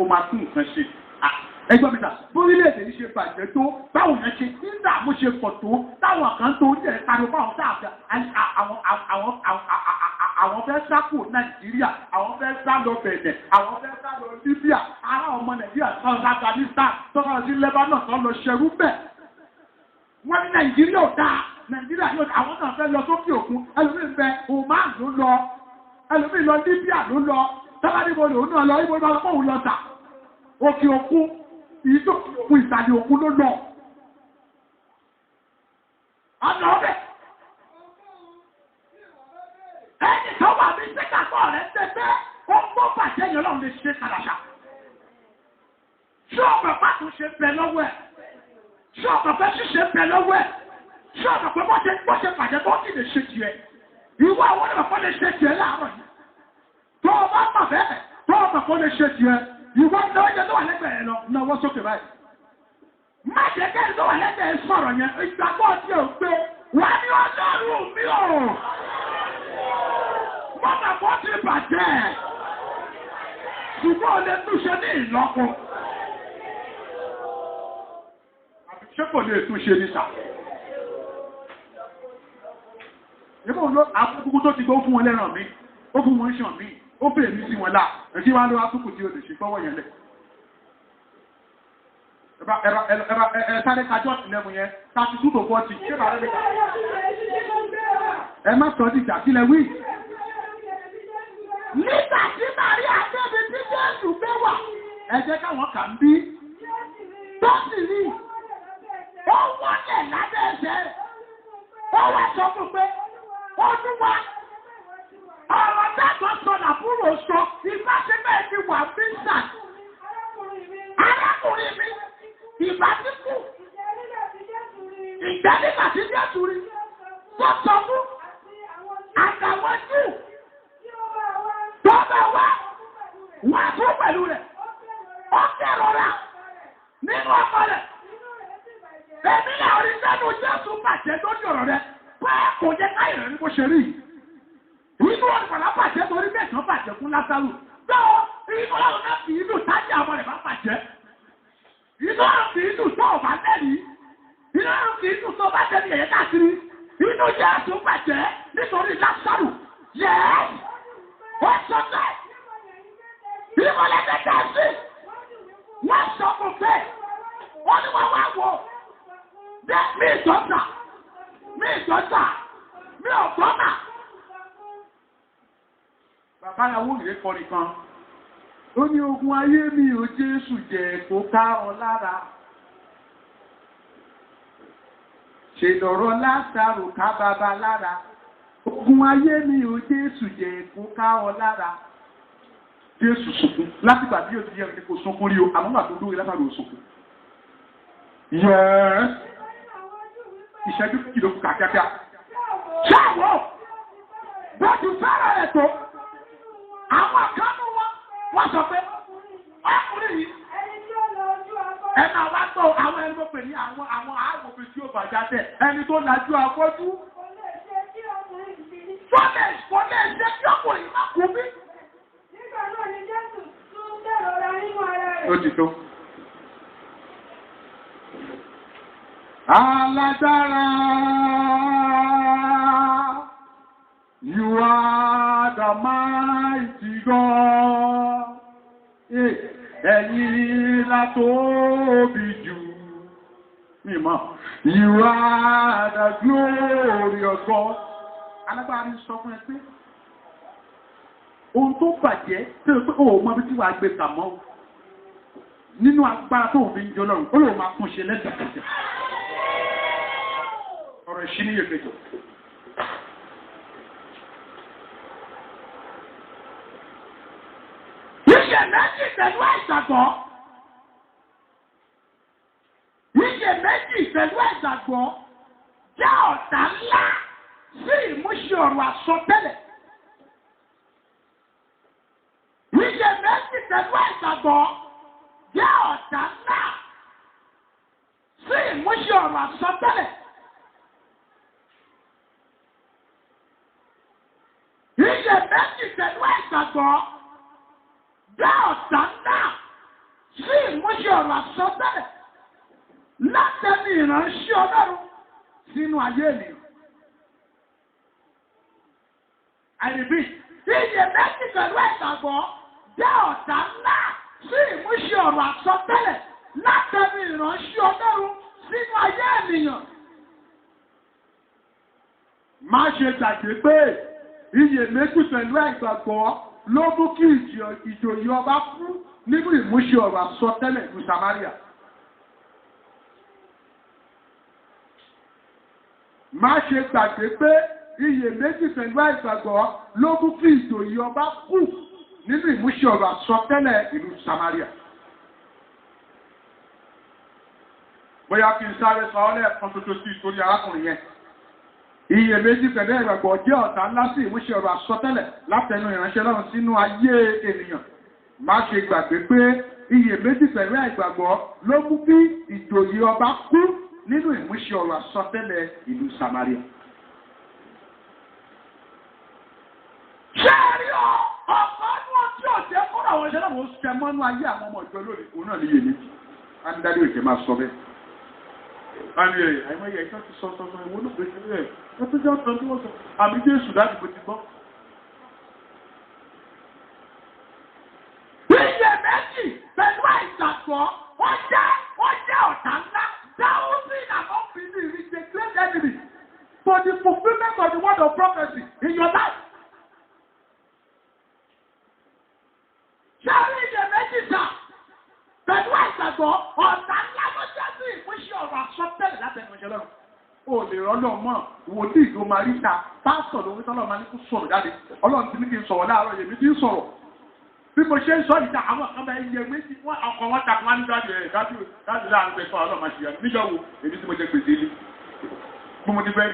o máa tún nǹkan ṣe. Ẹgbẹ́ mi ta bórílẹ̀-èdè yìí ṣe bàjẹ́ tó báwo yẹn ṣe nígbà mo ṣe pọ̀ tó táwọn kan tó ń jẹ́ kárí báwọn sáàfẹ́ àwọn fẹ́ sá kù Nàìjíríà àwọn fẹ́ sá lọ Bẹ̀nẹ̀ àwọn fẹ́ sá lọ Libya ará ọmọ Nàìjíríà tó lọ sí Afghanistan tó lọ sí Lebanon tó lọ ṣẹrú bẹ́ẹ̀. Wọ́n ní Nàìjíríà ò dáa. Nàìjíríà yóò àwọn náà fẹ́ lọ sókè òkun ẹlòmíì bẹ Oman ló lọ ẹlòmíì lọ Libya ló lọ tábàdìbò lòun náà lọ ibo ìbára fóun lọ tà òkè òkun ìyí tó kí òkun ìsàlẹ̀ òkun ló lọ. Ọ̀nà ọ̀bẹ ẹni tó wà ní sẹ́kàtọ̀ rẹ̀ tẹ́tẹ́ ó ń gbọ́ bàjẹ́ yẹn lọ́run lè ṣe kàdàṣà. Ṣé ọ̀pẹ̀ pàtó ṣe bẹ lọ́wọ́ ẹ̀? Ṣé ọ̀pẹ̀ fẹ́ ṣiṣẹ́ bẹ lọ́wọ́ ẹ̀? Ṣé ọ̀nà pé bọ́ ṣe pàdé tó kì lè ṣe tiẹ̀? Ìwọ àwọn ọ̀nà kò lè ṣe tiẹ̀ láàárọ̀ yìí. Tó o bá mọ̀ bẹ́ẹ̀, tó o mọ̀ kò lè ṣe tiẹ̀. Ìwọ ní ọjọ́ tó wà lẹ́gbẹ̀ẹ́ lọ, náwó sókè báyìí. Má jẹ́ kẹ́ tó wà lẹ́gbẹ̀ẹ́ sọ̀rọ̀ yẹn, ìgbàgbọ́ ti ò gbé. Wà ní Ọlọ́run mi ò. Mọ́nà kò ti bàjẹ́. Ṣùgbọ́n o lè túnṣe ní ìlọ́po. Àbí ṣé kò lè túnṣe ní sà? Yẹ́bọ̀ ló àkókò tó ti gbó fún wọn lẹ́ràn mi, ó fún wọn ṣàn mi, ó bèèrè mi sí wọn láà, ẹ̀kí wá ló àkókò tí ó lè ṣe fọ́wọ́ yẹn lẹ̀. Sáré kájọ́ ìlẹ́mù yẹn, 32 to 40, ṣé bàá rẹ̀ ẹ má sọ dìjà sílẹ̀ wí. Nígbà tí Màrí àtẹ́bí tí Jésù gbé wà, ẹ jẹ́ káwọn kà ń bí. Tó sì rí, ó wọ́lẹ̀ lábẹ́ ẹsẹ̀, ó wá sọ fún pé, Olúwa, ọ̀rọ̀ dájọ́ sọ̀nà fúrò sọ, ìbáṣepẹ̀ ti wà bíṣà. Arákùnrin mi, ìbá ti kú. Ìgbẹ́ nígbà tí Jésù rí, tó sọ fún àtàwọn jù. Tó bá wá, wà fún pẹ̀lú rẹ̀. Ó kẹ́rọ̀ra nínú ọkọ rẹ̀. Èmi náà rí sẹ́nu Jésù bàjẹ́ tó jọ̀rọ̀ rẹ̀. Kò jẹ́ káyọ̀ ní bó ṣe rí. Inú ọ̀nà bàjẹ́ torí mẹ́sàn-án bàjẹ́ fún Lásárù. Bẹ́ẹ̀ inú ọ̀nà náà fi inú tájì àwọn rẹ̀ bá bàjẹ́. Inú ọ̀nà fi inú tó ọ̀bá lẹ́rìí. Inú ọ̀nà fi inú tó bá tẹ́lẹ̀ ẹ̀yẹ káàkiri. Inú Jésù bàjẹ́ nítorí Lásárù. Yẹ́ẹ́ wọ́n sọ bẹ́ẹ̀. Ìmọ̀lẹ́ tẹ̀tẹ̀ sí. Wọ́n sọ fún bẹ́ẹ̀. Wọ́n ní wọ́n wá wò. Bẹ́ẹ̀ mi ìjọ́ta. Mi ìjọ́ta, mi ọ̀gbọ́nà. Bàbá ìyàwó rẹ̀ kọ́ nìkan. Ó ní ogun ayé mi ò Jésù jẹ́ kó ká ọ lára. Ṣe lọ̀rọ̀ Lásárù ká bàbá lára. Ogun ayé mi ò Jésù jẹ́ kó ká ọ lára. Jésù sunkún. Láti gbà bí ó ti yẹ kó sunkún rí o, àmọ́ gbà tó dóore Lásárù sunkún. Yẹ́ẹ́. Ìṣẹ́jú kìlò kàkẹ́kẹ́. Ṣáàwọ̀! Bọ́ọ̀dù sára rẹ̀ tó. Àwọn àkánú wọ́n sọ pé ọkùnrin yìí. Ẹ̀nà wá tó àwọn ẹni tó pè ní àwọn àwòfin tí ó bàjá tẹ̀. Ẹni tó lajú afọ́jú. Fọ́lẹ̀ ṣe kí ọkùnrin má kú bí. Nígbà náà ni Jésù tún dẹ̀rọ̀ra nínú ara rẹ̀. Ó ti tó. Alágbára, you are the mighty God. Ẹ̀yin la tóbi jù. Mímọ́, you are the glorious God. Alágbára ní sọ fún ẹ pé, ohun tó bàjẹ́ tí ó pé ó mọ́ bí tí wà gbé kàmọ́. Nínú agbára tó fi ń jọ lọ́rùn, ó lò máa kún ṣe lẹ́sẹ̀kẹsẹ̀. Ọ̀rọ̀ ìṣíníyè kejì. Iyèméjì pẹ̀lú àìgbàgbọ́. Iyèméjì pẹ̀lú àìgbàgbọ́ jẹ́ ọ̀tá ńlá sí ìmúṣẹ ọ̀rọ̀ àsọtẹ́lẹ̀. Iyèméjì pẹ̀lú àìgbàgbọ́ jẹ́ ọ̀tá ńlá sí ìmúṣẹ ọ̀rọ̀ àsọtẹ́lẹ̀. Iyèméjì pẹ̀lú àìgbàgbọ́ jẹ́ ọ̀tá ńlá sí ìmúṣẹ ọ̀rọ̀ àsọtẹ́lẹ̀ látẹnu ìránṣẹ́ Ọlọ́run sínú ayé ènìyàn. Àìríbí, iyèméjì pẹ̀lú àìgbàgbọ́ jẹ́ ọ̀tá ńlá sí ìmúṣẹ ọ̀rọ̀ àsọtẹ́lẹ̀ látẹnu ìránṣẹ́ Ọlọ́run sínú ayé ènìyàn. Má ṣe gbàgbé pé iyèméjì pẹ̀lú àìgbàgbọ́ ló mú kí ìjòyè ọba kú nínú ìmúṣẹ ọ̀rọ̀ àsọtẹ́lẹ̀ ní Samaria. Má ṣe gbàgbé pé iyèméjì pẹ̀lú àìgbàgbọ́ ló mú kí ìjòyè ọba kú nínú ìmúṣẹ ọ̀rọ̀ àsọtẹ́lẹ̀ ìlú Samaria. Bóyá kí n sáré sọ ọ́ lẹ́ẹ̀kan tuntun sí ìtorí arákùnrin yẹn. Iyèméjì pẹ̀lú àìgbàgbọ́ jẹ́ ọ̀tá ńlá sí ìmúṣẹ ọ̀rọ̀ àsọtẹ́lẹ̀ látẹnu ìránṣẹ́ Ọlọ́run sínú ayé ènìyàn. Má ṣe gbàgbé pé iyèméjì pẹ̀lú àìgbàgbọ́ ló mú kí ìjòyè ọba kú nínú ìmúṣẹ ọ̀rọ̀ àsọtẹ́lẹ̀ ìlú Samaria. Ṣé rí ọ̀pọ̀ ọdún tí ọ̀jẹ́ fún àwọn ìṣẹ́lẹ̀ wọ́n ṣẹ mọ́nú ayé àwọn ọmọ ìjọ lórí òun náà ní iyèméjì. A ń dájú ìjẹ́ máa sọ bẹ́ẹ̀. Àmì rẹ̀ àìmọye ìtọ́ ti sọ ìwọ́n ló pèsè rẹ̀. Wọ́n tó jẹ́ ọ̀tọ̀ tí wọ́n sọ. Àmì Jésù láti bó ti gbọ́. Iyèméjì pẹ̀lú àìgbàgbọ́ wọ́n jẹ́ ọ̀tá ńlá. Thousands have not believed in the great enemy for the fulfillment of the word of prophecy in your life. Ṣáàrí iyèméjì sà pẹ̀lú àìgbàgbọ́ ọ̀tá ńlá ló jẹ́ sí ìmúṣẹ ọ̀rọ̀ àsọtẹ́lẹ̀ látẹnu ìṣẹ́ lọ́rùn. O lè rọ́lọ́ mọ́ wòlíì ló máa rí ta pásítọ̀ ló ń tọ́lọ́ máa ní kó sọ̀rọ̀ jáde. Ọlọ́run ti ní kí n sọ̀rọ̀ láàárọ̀ èmi ti ń sọ̀rọ̀. Bí mo ṣe ń sọ ìta àwọn ọ̀kan bá iye méjì wọ́n ọkọ̀ wọn takùn wá ní dájú ẹ̀ dájú láàrin pẹ̀lú ọlọ́run máa ṣe yà níjọ́ wo èmi tí mo jẹ gbèsè ní. Bí mo ti fẹ́.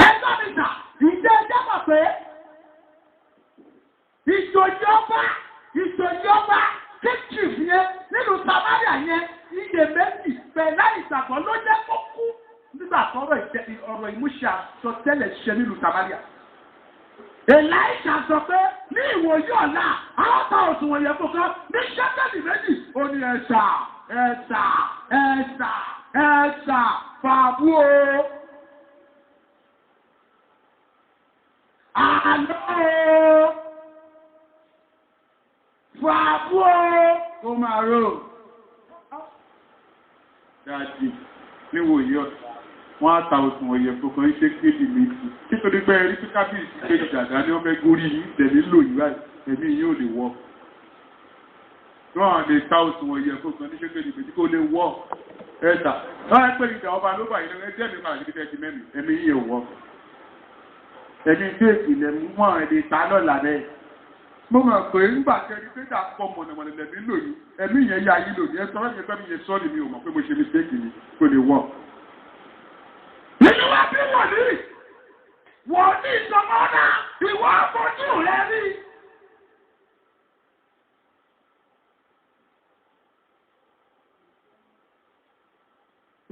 Ẹ sọ mi sà, ìjẹ́ ẹjẹ́ mọ̀ pé ìjòyè ọba kéjì yẹn nínú Samaria yẹn iyèméjì pẹ̀lú ìgbàgbọ́ ló jẹ́ kó kú nígbà tọ́rọ̀ ọ̀rọ̀ ìmúṣẹ àsọtẹ́lẹ̀ ṣẹ nínú Samaria. Èláìṣà sọ pé ní ìwòye ọ̀la àwọn ta òṣùwọ̀n yẹn fún kan ní ṣẹ́kẹ̀lì méjì ó ní ẹ̀ṣà fàbú o. Àlọ́ o fàbú o ó máa rò. Dáàdì níwòye ọ̀la. Wọ́n á ta òṣùwọ̀n yẹn fún kan ṣe kéde méjì. Nítorí pé ẹrí tí kábíyèsí kéjì dàdá ní ọmọ ẹgbórí yìí tẹ̀lé lò yìí báyìí, ẹ̀mí yóò lè wọ́. Wọ́n lè ta òṣùwọ̀n yẹn fún kan ní ṣe kéde méjì kó lè wọ́ ẹ̀ta. Wọ́n á pè ìjà ọba ló bá yìí lẹ́gbẹ́ mi máa ṣe kẹ́kẹ́ mẹ́rin, ẹ̀mí yìí wọ́. Ẹni tí èsì lẹ̀ mú mọ́ ẹni ta lọ́la rẹ̀. Mo mọ̀ pé nígbà kẹrin pé dà pọ̀ mọ̀nàmọ̀nà lẹ̀mí lò yìí, ẹ̀mí yẹn yá yìí lò ní ẹ̀sọ́ nínú wa bí wọ̀lú, wọ́n ní ìsọmọ́nà ìwọ àbójú rẹ̀ rí.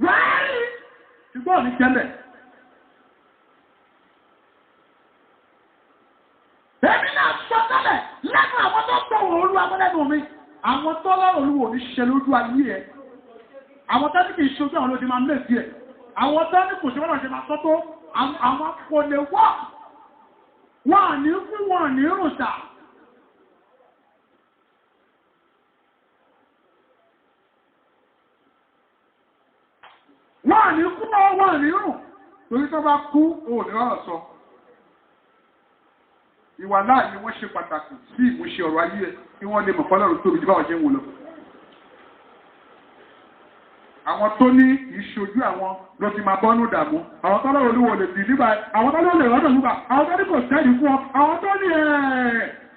Rárí! Ṣùgbọ́n ní jẹ́lẹ̀. Èmi náà sọ tẹ́lẹ̀ lẹ́nu àwọn tó gbọ́wọ́ olúwa mọ́lẹ́nu mi. Àwọn tó lọ́rọ̀ olúwo ní ṣe lójú ayé ẹ̀. Àwọn tó ní kì í ṣojú àwọn ló ti máa ń lè sí ẹ̀. Àwọn tó ní kò ṣe wọ́n ṣe máa sọ́tọ́, àwọn kò lè wọ́. Wọ́n ní kú wọn ní rùsà. Wọ́n ní kú wọn ní rùn. Torí tó bá kú, o ní ọ̀rọ̀ sọ. Ìwà láàyè wọ́n ṣe pàtàkì sí ìmúṣẹ ọ̀rọ̀ ayé ẹ̀ kí wọ́n lè mọ̀ fọ́lọ́run tóbi jù báwọn ṣe ń wò lọ. Àwọn tó ní ìṣojú àwọn lọ ti máa bọ́nú dàmú. Àwọn tọ́lọ́rọ̀ olúwo lè fi nígbà, àwọn tọ́lọ́rọ̀ lè rọ́dọ̀ nígbà, àwọn tó ní kò sẹ́ẹ̀dì fún ọ, àwọn tó ní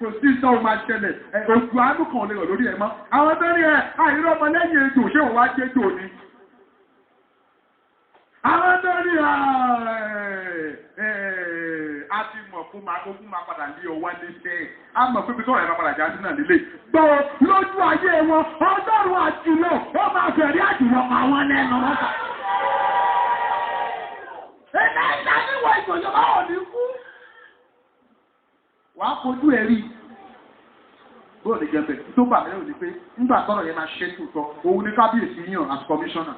kò sí ìtọ́ ọmọ àṣẹlẹ̀ òkú àánú kan lè rọ̀ lórí ẹ̀ mọ́ àwọn tó ní àìrí ọmọ lẹ́yìn ejò ṣé òun wá jẹ́ ejò ni àwọn tó ní a ti mọ̀ fún máa padà lé ọwá léṣẹ́ a mọ̀ pé tó rẹ̀ máa padà já sí náà nílé gbọ́ lójú ayé wọn ọjọ́rùn àjùlọ ó máa fẹ̀rí àjùlọ àwọn lẹ́nu rọ́ta ẹ̀lẹ́ ìdáníwọ̀ ìjọba ò ní kú wà á fojú ẹ̀rí bóò lè jẹ́bẹ̀ tó bà mẹ́rin ò ní pé nígbà tọ́rọ̀ yẹn máa ṣe tòótọ́ òun ní kábíyèsí yàn as commissioner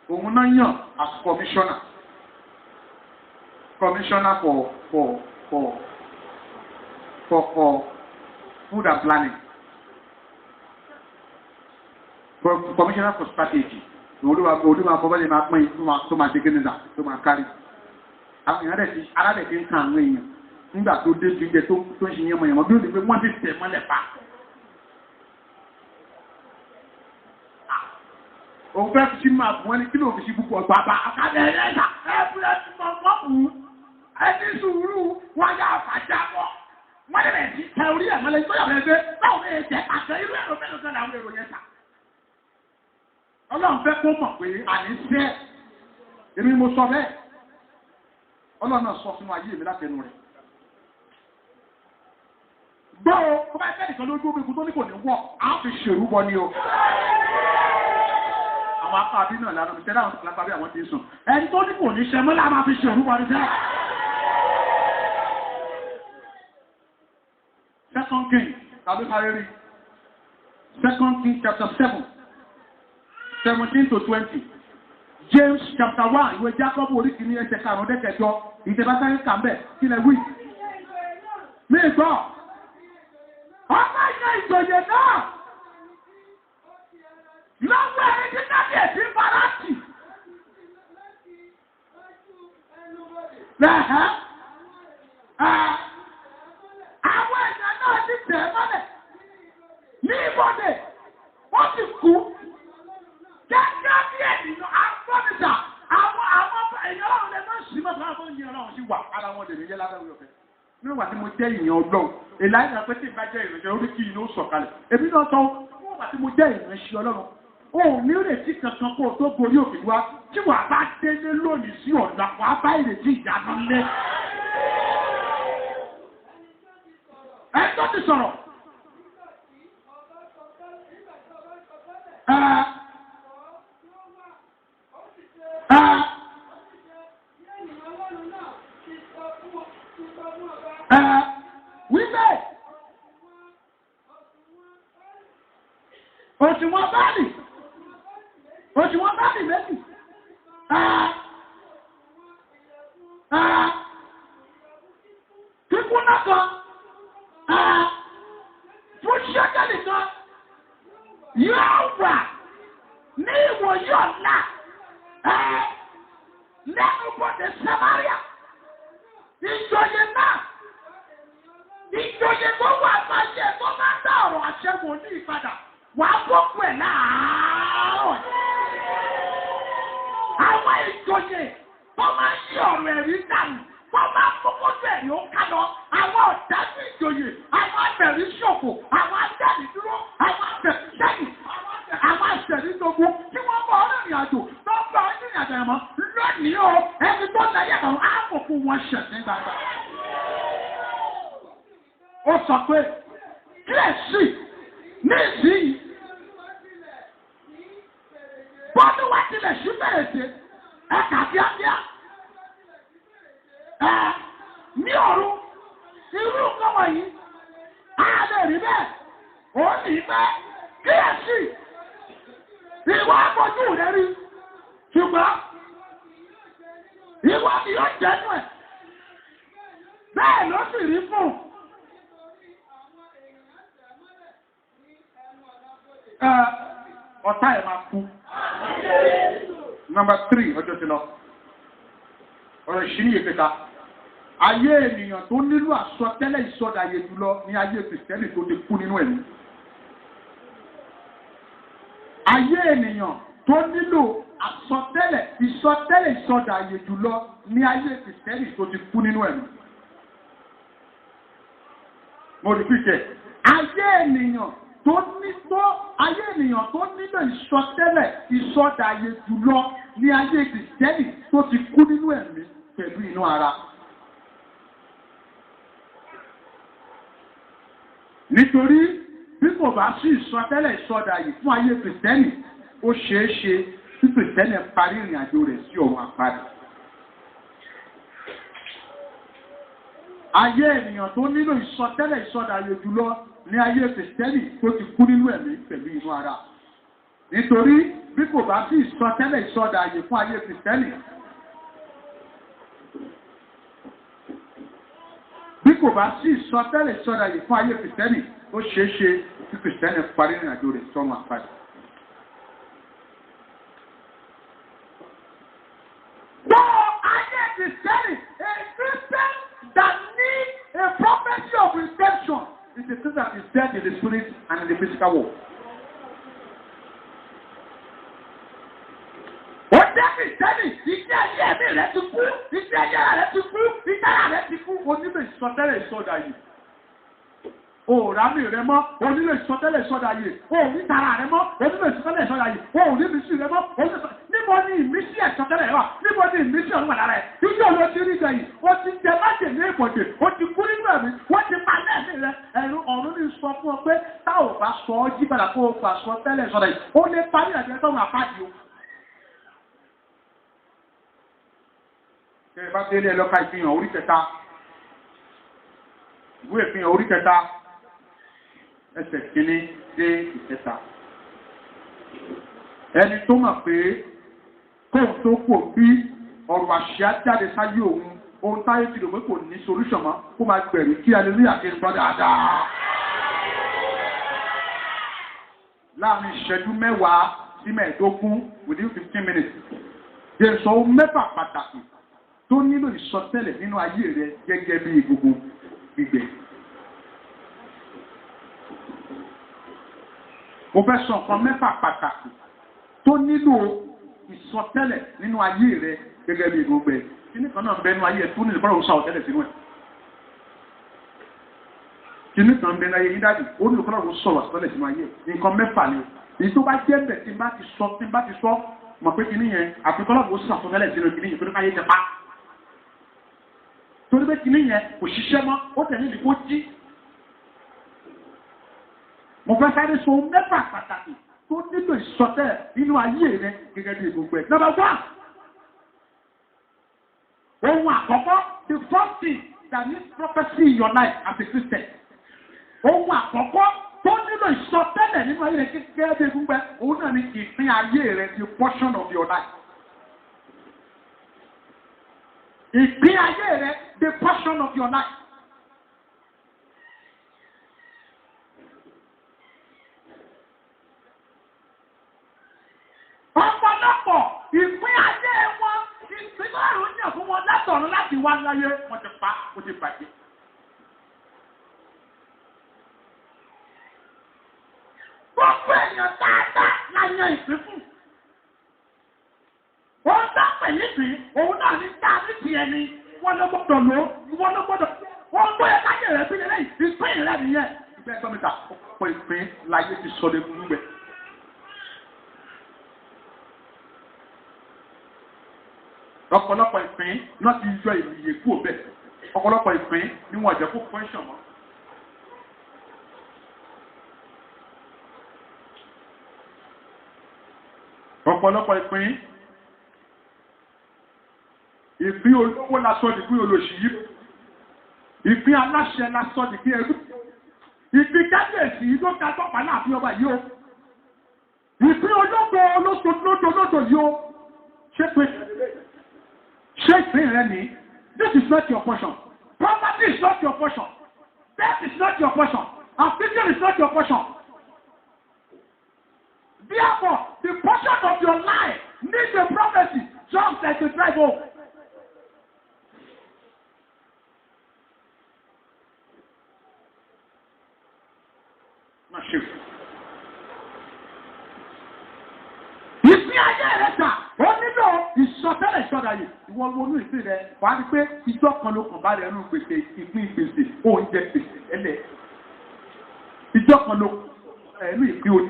òun náà yàn as commissioner for food and planning commissioner for strategy olúwa fọ́bọ́lẹ̀ máa pín tó máa ṣe gẹ́nìdà tó máa kárí àwọn èèyàn aládẹ̀kẹ́ ń kan àwọn èèyàn nígbà tó dé jíjẹ tó ń ṣe yẹmọ yẹmọ bí ó lè pé wọ́n ti tẹ̀ mọ́lẹ̀ pa òun fẹ́ fi sí máa bù wọ́n ní kí ló fi sí púpọ̀ gbàgbà àkàdé ẹ̀rẹ́ta ẹ̀fúrẹ́ ti mọ̀ mọ́kù ẹni sùúrù wọ́n yá àfàjábọ̀ wọ́n lè rẹ̀ sí tẹ orí ẹ̀ mọ́lẹ̀ tó yàrá ẹgbẹ́ báwo ni ẹ̀jẹ̀ àṣẹ irú ẹ̀rọ mẹ́rin kan làwọn èrò yẹn ta ọlọ́run fẹ́ kó mọ̀ pé àní sẹ́ èmi mo sọ bẹ́ẹ̀ ọlọ́run náà sọ sínú ayé mi látẹnu rẹ̀ gbọ́ o ó bá ẹgbẹ́ nìkan lójú omi tó ní kò ní wọ̀ á fi ṣèrúbọ ni o àwọn apábí náà lára ìṣẹ́lá àwọn lápábí àwọn tí ń sùn ẹni tó ní kò ní ṣe mọ́lá máa fi ṣe òrùwà ní sẹ́ Second King tàbí parí 2 King chapter 17 to 20 James chapter 1 ìwé Jacob orí kìíní ẹsẹ̀ karùn-ún-dẹ́kẹjọ ìtẹ̀bátayé kàmbẹ̀ kílẹ̀ wí mí gbọ́ ọmọ ìyá ìjòyè náà lọ́wọ́ ẹni tí kábíyèsí farati. Àwọn èèyàn náà ti tẹ̀ mọ́lẹ̀ ní ìbọ̀dẹ̀ wọ́n ti kú. Gẹ́gẹ́ bí ènìyàn àgbọ̀nìjà àwọn èèyàn ọ̀rọ̀ lè máa ṣì mọ́tò àwọn èèyàn ọ̀rọ̀ sí wà ara wọn lè ní yẹ́ lábẹ́ òfin. Nígbà tí mo jẹ́ ìyàn ọlọ́run, èláìsà pé tí ìbá jẹ́ ìrìnàjò orí kí inú sọ̀kalẹ̀. Èmi náà sọ nígbà tí mo jẹ́ ìrìnàjò ọlọ́run. Ó ní ìrètí kankan kó tó gorí òkè wá tí wà bá délé lónìí sí ọ̀dà wà bá ìrètí ìyanu lé. Ẹjọ́ ti sọ̀rọ̀. Wíbẹ̀ òṣùwọ̀n báàlì. Òṣùwọ̀n bá mi méjì. Kíkún náà kan. Fún ṣẹ́kẹ̀lì kan. Yóò wà ní ìwòyí ọ̀la. Lẹ́nu bọ̀dẹ̀ Samaria. Ìjòyè náà. Ìjòyè tó wà máa jẹ tó máa dá ọ̀rọ̀ àṣẹ́gun ní ìpadà. Wà á bọ́kù ẹ̀ láàárọ̀. Àwọn ìjòyè tó máa ń yí ọ̀rọ̀ ẹ̀rí dànù, wọ́n máa kókó tó ẹ̀rí ó ká lọ. Àwọn ọ̀dájú ìjòyè, àwọn abẹ̀rí ṣòfò, àwọn abẹ̀rí dúró, àwọn abẹ̀rí sẹ́yìn, àwọn àṣẹ̀rí gbogbo tí wọ́n bọ̀ ọ́ rìnrìn àjò tó ń bọ̀ ọ́ rìnrìn àjò ẹ̀mọ́ lónìí o, ẹni tó láyé kan á kò fún wọn ṣẹ̀ ní gbàgbà. Ó sọ pé kíyèsí ní ìsinyìí. Bọ́ọ̀dù wá tilẹ̀ sí fèrèsé, ẹ̀ka kíákíá. Ní ọ̀run, irú nǹkan wọ̀nyí, a lè rí bẹ́ẹ̀, ó ní bẹ́ẹ̀, kíyèsí, ìwà àpọ̀jù rẹ̀ rí, ṣùgbọ́n ìwà ni yóò jẹ́nu ẹ̀. Bẹ́ẹ̀ ló sì rí fún. Ọ̀tá ẹ̀ máa kú. Number 3, ọjọ́ ti lọ. Ọ̀rọ̀ ìṣírí ìpẹta. Ayé ènìyàn tó nílò àsọtẹ́lẹ̀ ìsọdàyè jùlọ ní ayé Kìrìsìtẹ́nì tó ti kú nínú ẹ̀mí. Ayé ènìyàn tó nílò àsọtẹ́lẹ̀ ìsọdàyè jùlọ ní ayé Kristẹni tó ti kú nínú ẹ̀mí. Mo rí pípẹ́ ayé ènìyàn tó nílò ìsọtẹ́lẹ̀ ìsọdàyè jùlọ ní ayé Kristẹni tó ti kú nínú ẹ̀mí pẹ̀lú inú ara. Nítorí bí kò bá sí ìsọtẹ́lẹ̀ ìsọdàyè fún ayé Kristẹni, ó ṣeé ṣe tí Kristẹni parí ìrìn àjò rẹ̀ sí ọ̀run àpáàdì. Ayé ènìyàn tó nílò ìsọtẹ́lẹ̀ ìsọdàyè jùlọ ní ayé Kristẹni tó ti kú nínú ẹ̀mí pẹ̀lú inú ara. Nítorí bí kò bá sí ìsọtẹ́lẹ̀ ìsọdàyè fún ayé Kristẹni, ó ṣeé ṣe tí Kristẹni parí ìrìn àjò rẹ̀ sí ọ̀run àpáàdì. Christianity, a Christian that needs a prophecy of redemption is a Christian that is dead in the spirit and in the physical world. Ó jẹ́ Kristẹni, iṣẹ́ ayé ẹ̀mí rẹ̀ ti kú, iṣẹ́ ayé rẹ̀ ti kú, ìtara rẹ̀ ti kú, onílò ìsọtẹ́lẹ̀ ìsọdàyè. Òòràmì rẹ mọ́, onílò ìsọtẹ́lẹ̀ ìsọdàyè. Òòrìtara rẹ mọ́, onílò ìsọtẹ́lẹ̀ ìsọdàyè. Òòrìmísí rẹ mọ́, níbo ni ìmísí ìsọtẹ́lẹ̀ wà? Níbo ni ìmísí ọ̀run wà lára ẹ̀? Ìjọ ló ti rí gbẹ̀yìn, ó ti jẹ májè ní ìbọ̀dè, ó ti kú nínú ẹ̀mí, wọ́n ti pa lẹ́ẹ̀mí rẹ. Ẹ̀rù ọ̀run ní sọ fún ọ pé tá ò bá sọ ọ́ jí padà kó o gbà sọ tẹ́lẹ̀ ìsọdàyè. Ó lè parí àjẹ́ tó máa pàdé o. Ṣé ẹ bá délé ẹ lọ́ka ìfihàn orí kẹta? Ìwé ìfihàn orí kẹta. Ẹsẹ̀ kìíní dé ìkẹta. Ẹni tó mọ̀ pé kóun tó kò bí ọ̀rọ̀ àṣà jáde sáyé òun, ohun táyé ti lò pé kò ní solution mọ́, kó máa gbẹ̀rù kí hallelujah kí n sọ dáadáa. Láàrin ìṣẹ́jú 10 sí 15 within 15 minutes. Jẹ́ sọ ohun 6 pàtàkì tó nílò ìsọtẹ́lẹ̀ nínú ayé rẹ gẹ́gẹ́ bí gbogbo gbígbẹ. Mo fẹ́ sọ nǹkan 6 pàtàkì tó nílò ìsọtẹ́lẹ̀ nínú ayé rẹ gẹ́gẹ́ bí gbogbo ẹ̀. Kíní kan náà ń bẹ nínú ayé ẹ̀ tó nílò kọ́lọ̀ sọ̀tẹ́lẹ̀ sínú ẹ̀. Kíní kan ń bẹ nínú ayé yín dájú, ó nílò kọ́lọ̀ sọ̀tẹ́lẹ̀ sínú ayé ẹ̀. Nǹkan 6 ni o. Èyí tó bá jẹ́ bẹ̀ tí n bá ti sọ, mọ̀ pé kíní yẹn àfikọ́lọ̀ sọ̀tẹ́lẹ̀ sínú kíní yẹn tó ní káyé jẹ pa. Torí pé kíní yẹn kò ṣiṣẹ́ mọ́, ó tẹ̀lé ìdí kó jí. Mo fẹ́ sáré sọ 6 pàtàkì tó nílò ìsọtẹ́lẹ̀ nínú ayé rẹ gẹ́gẹ́ bí gbogbo ẹ̀. Number 1. Ohun àkọ́kọ́, the first thing that needs prophecy in your life as a Christian. Ohun àkọ́kọ́ tó nílò ìsọtẹ́lẹ̀ nínú ayé rẹ gẹ́gẹ́ bí gbogbo ẹ̀, òun náà ni ìpín ayé rẹ, the portion of your life. Ìpín ayé rẹ, the portion of your life. Ọ̀pọ̀lọpọ̀ ìpín ayé wọn, ìpín márùn-ún yàn fún wọn látọ̀run láti wá láyé, wọ́n ti pa, ó ti bàjẹ́. Gbogbo èèyàn dáadáa la yan ìpín fún. Wọ́n dá pẹ̀lú ìpín, òun náà ní dá níbi ẹni, wọ́n ló gbọ́dọ̀ lò ó, wọ́n ló gbọ́dọ̀. Wọ́n gbọ́ ẹ̀ láyé rẹ̀ bí lẹ́yìn, ìpín rẹ̀ nìyẹn. Ìgbẹ́ ẹ̀gbọ́n mi ta, ọ̀pọ̀ ìpín láyé ti sọ de fún gbẹ. Ọ̀pọ̀lọpọ̀ ìpín náà ti yọ ìyè kú òbẹ̀. Ọ̀pọ̀lọpọ̀ ìpín ni wọ́n jẹ́ kó fọ́nṣàn mọ́. Ọ̀pọ̀lọpọ̀ ìpín olówó lásọ dìpín olóṣì yìí. Ìpín aláṣẹ lásọ dìpín ẹrú. Ìpín kábíyèsí ló ga tọ́pàá láàfin ọba yìí o. Ìpín ológo olóṣòlódò yìí o. Ṣé ìpín rẹ ní? This is not your portion. Poverty is not your portion. Death is not your portion. Affliction is not your portion. Therefore, the portion of your life needs a prophecy, just like the drive home. Ìpín ìsọtẹ́lẹ̀ ìṣọ́dà yìí ìwọ wọnú ìpín rẹ wà á rí pé ìjọ kan ló kàn bá rẹ nù gbèsè ìpín gbèsè oúnjẹ gbèsè ẹlẹ ìjọ kan ló ẹnu ìpín oní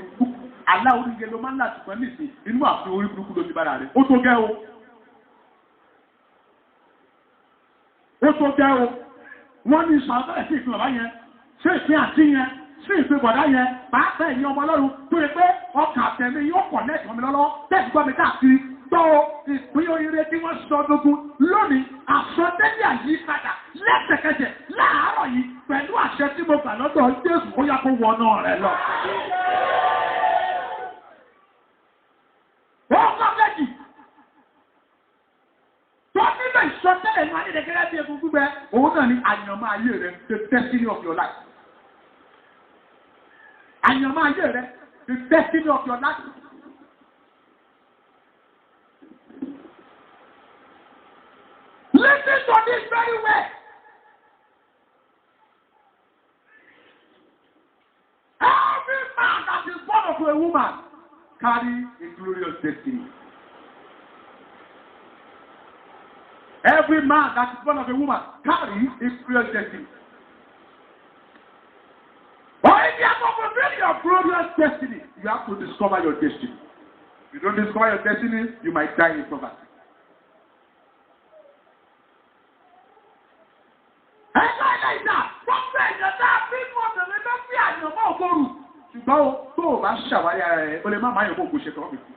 àlá oríire ló máa ń láti pẹ́ nìsín inú àfi orí burúkú ló ti bára rẹ ó tó gẹ́ o wọ́n ní ìsọtẹ́lẹ̀ sí ìpín ọ̀bá yẹn sí ìpín àti yẹn sí ìpín bọ̀dá yẹn pàápàá ẹ̀yin ọmọ ọlọ́run tó yẹ pé ọkà àtẹ̀mí yóò kọ̀ lẹ́ẹ̀kọ́ mi lọ́wọ́ tẹ́sí gbọ́ mi káàkiri tó ìpín oríire tí wọ́n sọ dogun lónìí àsọtẹ́lẹ̀ àyípadà lẹ́sẹ̀kẹsẹ̀ láàárọ̀ yìí pẹ̀lú àṣẹ tí mo gbà lọ́dọ̀ Jésù ó yá kó wọnà rẹ̀ lọ. Wọ́n kọ́ méjì tó nílò ìsọtẹ́lẹ̀ ní ayé rẹ̀ gẹ́gẹ́ bí egun gbígbẹ òun náà ni àyànmọ́ ayé rẹ̀ the destiny of your life. Àyànmọ́ ayé rẹ̀ the destiny of your life. Listen to this very well. Every man that is born of a woman carry a glorious destiny. Every man that is born of a woman carry a glorious destiny. But if you have to fulfill your glorious destiny, you have to discover your destiny. If you don't discover your destiny, you might die in poverty. Ṣùgbọ́n tó o bá ṣàwárí ara rẹ̀, o lè má máa yọ̀ bó kò ṣe tọ́ fìfì.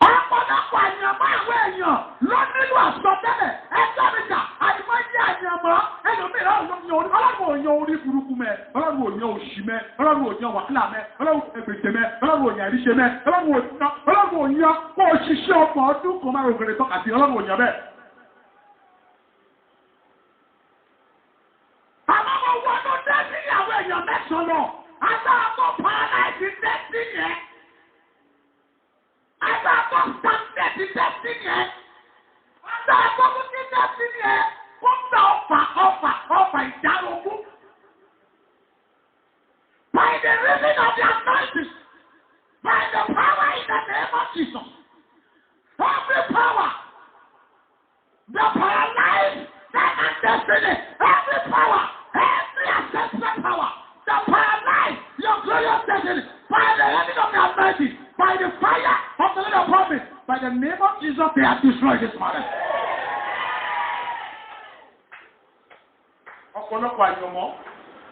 Ọ̀pọ̀lọpọ̀ àyànmọ́ àwọn èèyàn ló nílò àsọtẹ́lẹ̀ ẹ̀ẹ́dẹ́gbẹ̀ta àìmọye àyànmọ́ ẹlòmíràn ọlọ́run òyìn orí burúkú mẹ́, ọlọ́run òyìn òṣì mẹ́, ọlọ́run òyìn wàhálà mẹ́, ọlọ́run ẹgbẹ̀tẹ̀ mẹ́, ọlọ́run òyìn àríṣe mẹ́, ọlọ́run òyìn kó o ṣiṣẹ́ ọgbọ̀n ọdún kan máa rògbèrè tọ́ka sí ọlọ́run òyìn bẹ́ẹ̀. Àwọn ọmọ wọn ló dé sí ìyàwó èèyàn mẹ́sàn-án lọ, àtàwọn paradise destiny yẹn. Àtàwọn standard destiny yẹn. Àtàwọn kúkú destiny yẹn. Wọ́n gba ọ̀fà ìdárogún. By the reason of the anointing, by the power in the name of Jesus, every power, the paralyzed, that and destiny, every power, every ancestral power, the paralyzed, your glorious destiny, by the reason of the anointing, by the fire of the little prophet, by the name of Jesus, they are destroyed this morning. Ọ̀pọ̀lọpọ̀ àyànmọ́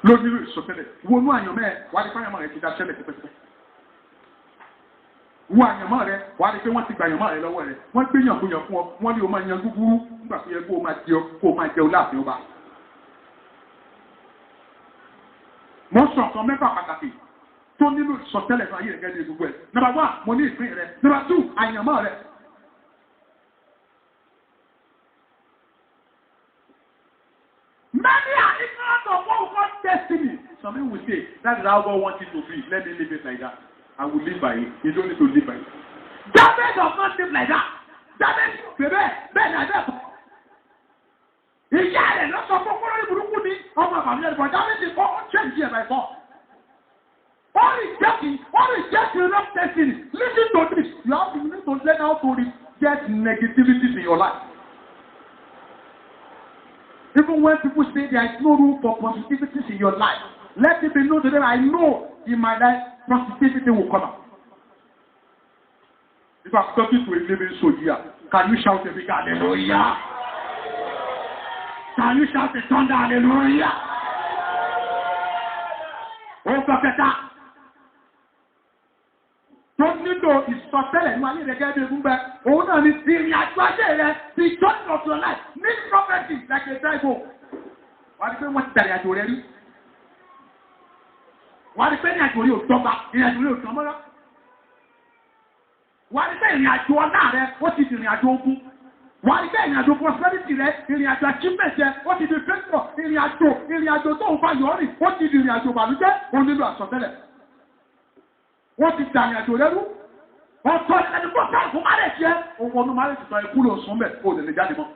ló nílò ìsọtẹ́lẹ̀. Wọnú àyànmọ́ ẹ̀ wá ní fáyàmọ́ rẹ̀ ti dá ṣẹlẹ̀ pẹ́pẹ́pẹ́. Wọ àyànmọ́ rẹ̀ wá ní pé wọ́n ti gba àyànmọ́ rẹ̀ lọ́wọ́ rẹ̀. Wọ́n gbé yànkúyàn fún ọ, wọ́n ní o máa yan gúgúrú nígbà tó yẹ kó o máa jẹun láàfin ọba. Mo sọ nǹkan mẹ́fà pàtàkì tó nílò ìsọtẹ́lẹ̀ fún ayé rẹ̀ gẹ́gẹ́ bí gbogbo ẹ̀. Number 1, mo ní ìpín rẹ̀. Number 2, àyànmọ́ rẹ̀. Many are ignorant of what we call destiny. Some people will say, that is how God wants it to be. Let me live it like that. I will live by it. You don't need to live by it. David does not live like that. David, bẹ́ẹ̀ ni àjẹ́ ìyá rẹ̀ lọ́sọ̀ fún kúrò ní burúkú ní ọmọ àfàmì ẹ̀dùn. David ti kọ́ ọ́ change ẹ̀ by force. All reject the wrong destiny. Listen to this. You need to learn how to reject negativities in your life. Even when people say there is no room for positivities in your life, let it be known to them, I know in my life, positivity will come out. If I'm talking to a living soldier, can you shout a big hallelujah? Can you shout a thunder hallelujah? Oh, Prophet. Tó nílò ìsọtẹ́lẹ̀ ní ayé rẹ̀ gẹ́gẹ́ bí egun bẹ́, òun náà ni ìrìn àjò ayé rẹ̀ ti journey of your life ní prophecy like a Bible. Wà á rí pé wọ́n ti dàrí àjò rẹ̀ rí. Wà á rí pé ní àjò rí ò dọ́gba, ìrìn àjò rí ò tán mọ́lá. Wà á rí pé ìrìn àjò ọlá rẹ̀ ó ti di ìrìn àjò ogun. Wà á rí pé ìrìn àjò prosperity rẹ̀, ìrìn àjò achievement rẹ̀ ó ti di failure. Ìrìn àjò tó ń fa yọ̀ọ́rì ó ti di ìrìn àjò ìbànújẹ́, ó nílò àsọtẹ́lẹ̀. Wọ́n ti dàní àjò lẹ́rú. Wọ́n tọ́ ẹni tó sáà fún márẹ̀ jẹ́. Owó ọdún márẹ̀ ti sọ ikú lò sún bẹ̀ kó lè jáde mọ́.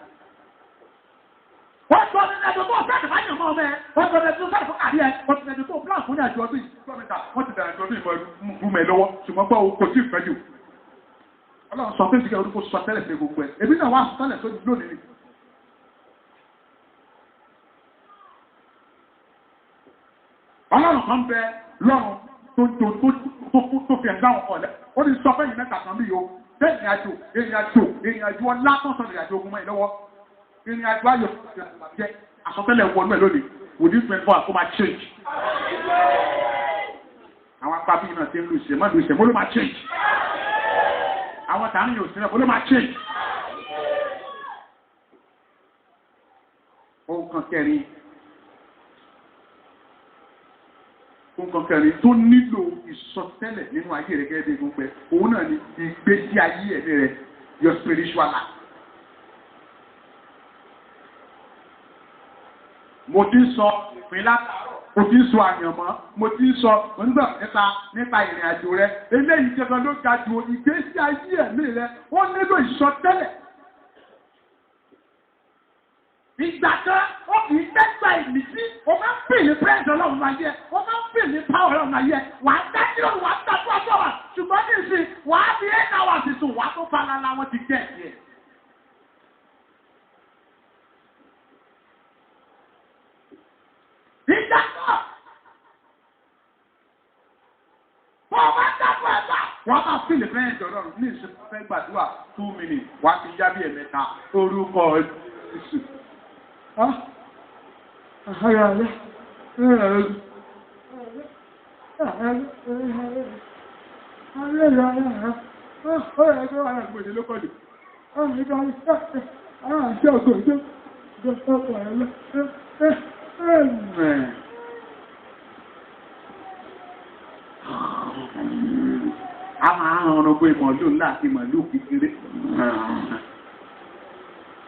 Wọ́n sọ ní ẹjọ́ tó fẹ́ẹ̀ fà yàn mọ́ ọmọ ẹ. Wọ́n sọ ní ẹjọ́ tó fẹ́ẹ̀ fún kàrí ẹ. Wọ́n ti ẹjọ́ tó plan fún ní àjọ ọdún yìí. Gọ́mìntà wọ́n ti bẹ̀rẹ̀ àjọ ọdún ìmọ̀ ìlú mẹ́ lọ́wọ́. Ṣùgbọ́n gbọ́ kò tí ì fẹ́ jù. Ọlọ́run sọ pé ìdíkẹ́ orúkọ sọ tẹ́lẹ̀ fẹ́ gbogbo ẹ̀. Èmi náà wá sọ tẹ́lẹ̀ tó lónìí ni. Ọlọ́run kan bẹ lọ́run tó fi ẹ̀dá ọkọ̀ lẹ́. Ó ní sọ fẹ́ yìí mẹ́ta kan bí yo. Bẹ́ẹ̀ ni àjò ọlá tó sọ ní àjò ogun mọ́ ìlọ́wọ́. Ìrìn àjò ayọ̀ jẹ́ àsọtẹ́lẹ̀ wọnú ẹ̀ lónìí. Wòdí 24 kó máa change. Àwọn apá bí náà ti ń lu ìṣẹ́ mọ́ ló máa change. Àwọn tààrin yóò sílẹ̀ mọ́ ló máa change. Ohun kan kẹrin tó nílò ìsọtẹ́lẹ̀ nínú ayé rẹ̀ gẹ́gẹ́ bí gbogbo ẹ̀. Òun náà ni ìgbésí ayé ẹ̀mí rẹ̀, your spiritual life. Mo ti ń sọ ìpín látàárọ̀, mo ti ń sọ àyànmọ́, mo ti ń sọ onígbà nípa ìrìn àjò rẹ̀. Eléyìí jẹ́kan ló ga jù ìgbésí ayé ẹ̀mí rẹ̀, ó nílò ìsọtẹ́lẹ̀. Ìgbà kan, ó kì í tẹ́gbà ìmísí, ó máa ń pè ní pẹ́ẹ́sì ọlọ́run máa yẹ, ó máa ń pè ní páwọ̀ ọlọ́run máa yẹ, wà á dájú lórí wà á dájú ọjọ́ wa, ṣùgbọ́n ní ìsìn, wà á fi 8 hours sùn, wà á tó falala wọn ti jẹ́ ẹ̀. Ìgbà náà, wọ́n máa dájú ẹ̀dá. Wọ́n máa fi lè fẹ́ẹ́ jọ lọ́rùn ní ìsìn fẹ́ gbàdúrà 2 minutes, wà á ti yá bí ẹ̀mẹ́ta orúkọ Jésù. A máa ń rán ọgbọ́ ìmọ̀lú ńlá àti ìmọ̀lú kékeré.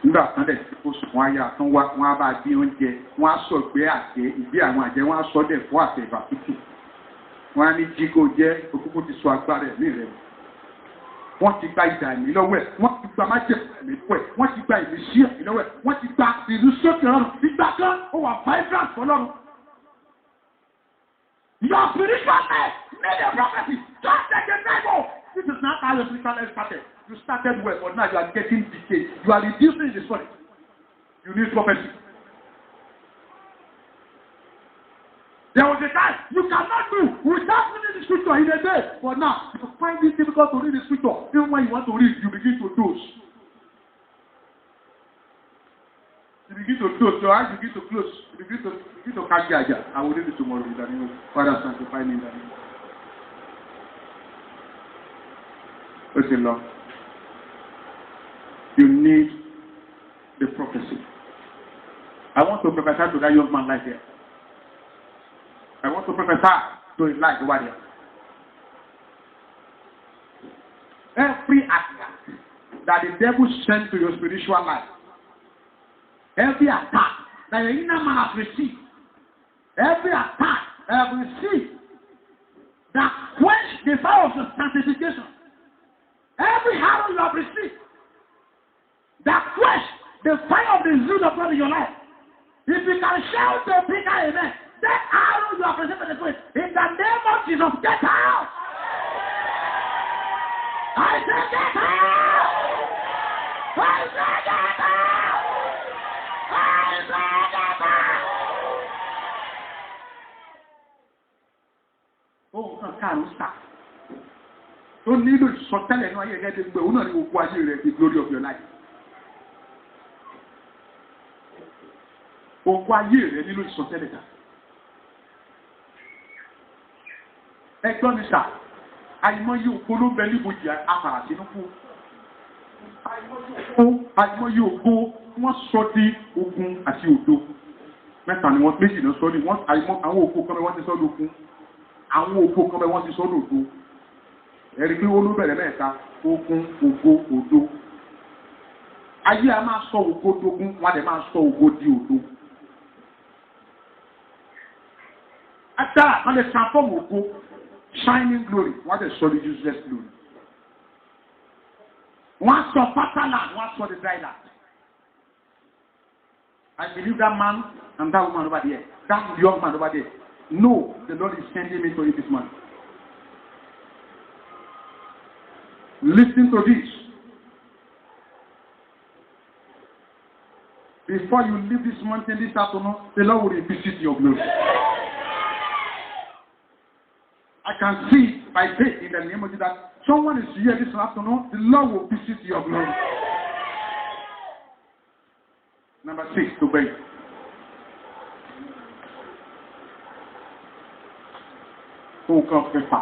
Nígbà kan dẹ̀ tí ó sùn wọ́n á yá tán wọ́n á bá gbé oúnjẹ, wọ́n á sọ gbé àjẹ, ìgbé àwọn àjẹ, wọ́n á sọ dẹ̀ fún àtẹ ìbà tútù. Wọ́n á ní jí kó jẹ́ òkúkú ti sọ agbára ẹ̀mí rẹ̀. Wọ́n ti gba ìdà ẹ̀mí lọ́wọ́ ẹ̀, wọ́n ti gba májẹ̀ ẹ̀mí fún ẹ̀, wọ́n ti gba ìmísí ẹ̀mí lọ́wọ́ ẹ̀, wọ́n ti gba ìlú sókè ọlọ́run. Ìgbà kan ó wà vibrant fọlọ́run. Your spiritual life need a prophecy. Just take the Bible. This is not how your spiritual life started. You started well, but now you are getting decayed. You are reducing the spirit. You need prophecy. There was a time you cannot do without reading the scripture in a day. But now, you find it difficult to read the scripture. Even when you want to read, you begin to doze. You begin to doze. Your eyes begin to close. You begin to catch your. I will read it tomorrow in the name of Father, sanctify me in the name. Listen, Lord. You need the prophecy. I want to prophesy to that young man right here. I want to prophesy to his life over there. Every attack that the devil sent to your spiritual life, every attack that your inner man has received, every attack that you have received that quench the fire of your sanctification, every arrow you have received that quench the fire of the zeal of God in your life, if you can shout the bigger amen, that arrow you have received in the spirit, in the name of Jesus, get out! I said get out! I said get out! I said get out! Oh, can't stop. Don't need to shut tell anyone you get it, but only you watch the glory of your life. Oh, why you need to shut tell it. Ẹgbọ́n ní sà, àìmọye ògbó ló bẹ níbojì àfàrà sínú fún. Àìmọye ògbó wọ́n sọ di ogun àti òdo. Mẹ́ta ni wọ́n méjì náà sọ ní àwọn ògbó kan bẹ wọ́n ti sọ lókun. Àwọn ògbó kan bẹ wọ́n ti sọ lòdo. Ẹ̀rí pé ó ló bẹ̀rẹ̀ mẹ́ta, ogun, ògo, òdo. Ayé a máa sọ ògo dogun, wọ́n á dẹ̀ máa sọ ògo di òdo. Agbára kan lè transform ògo. Shining glory, what is solid useless glory. One saw fertile land, one saw the dry land. I believe that man and that woman over there, that young man over there. No, the Lord is sending me to you this morning. Listen to this. Before you leave this mountain this afternoon, the Lord will visit your glory. I can see by faith in the name of Jesus that someone is here this afternoon, the Lord will visit your glory. Number 6, to beg. Tó kàn fẹ́fà,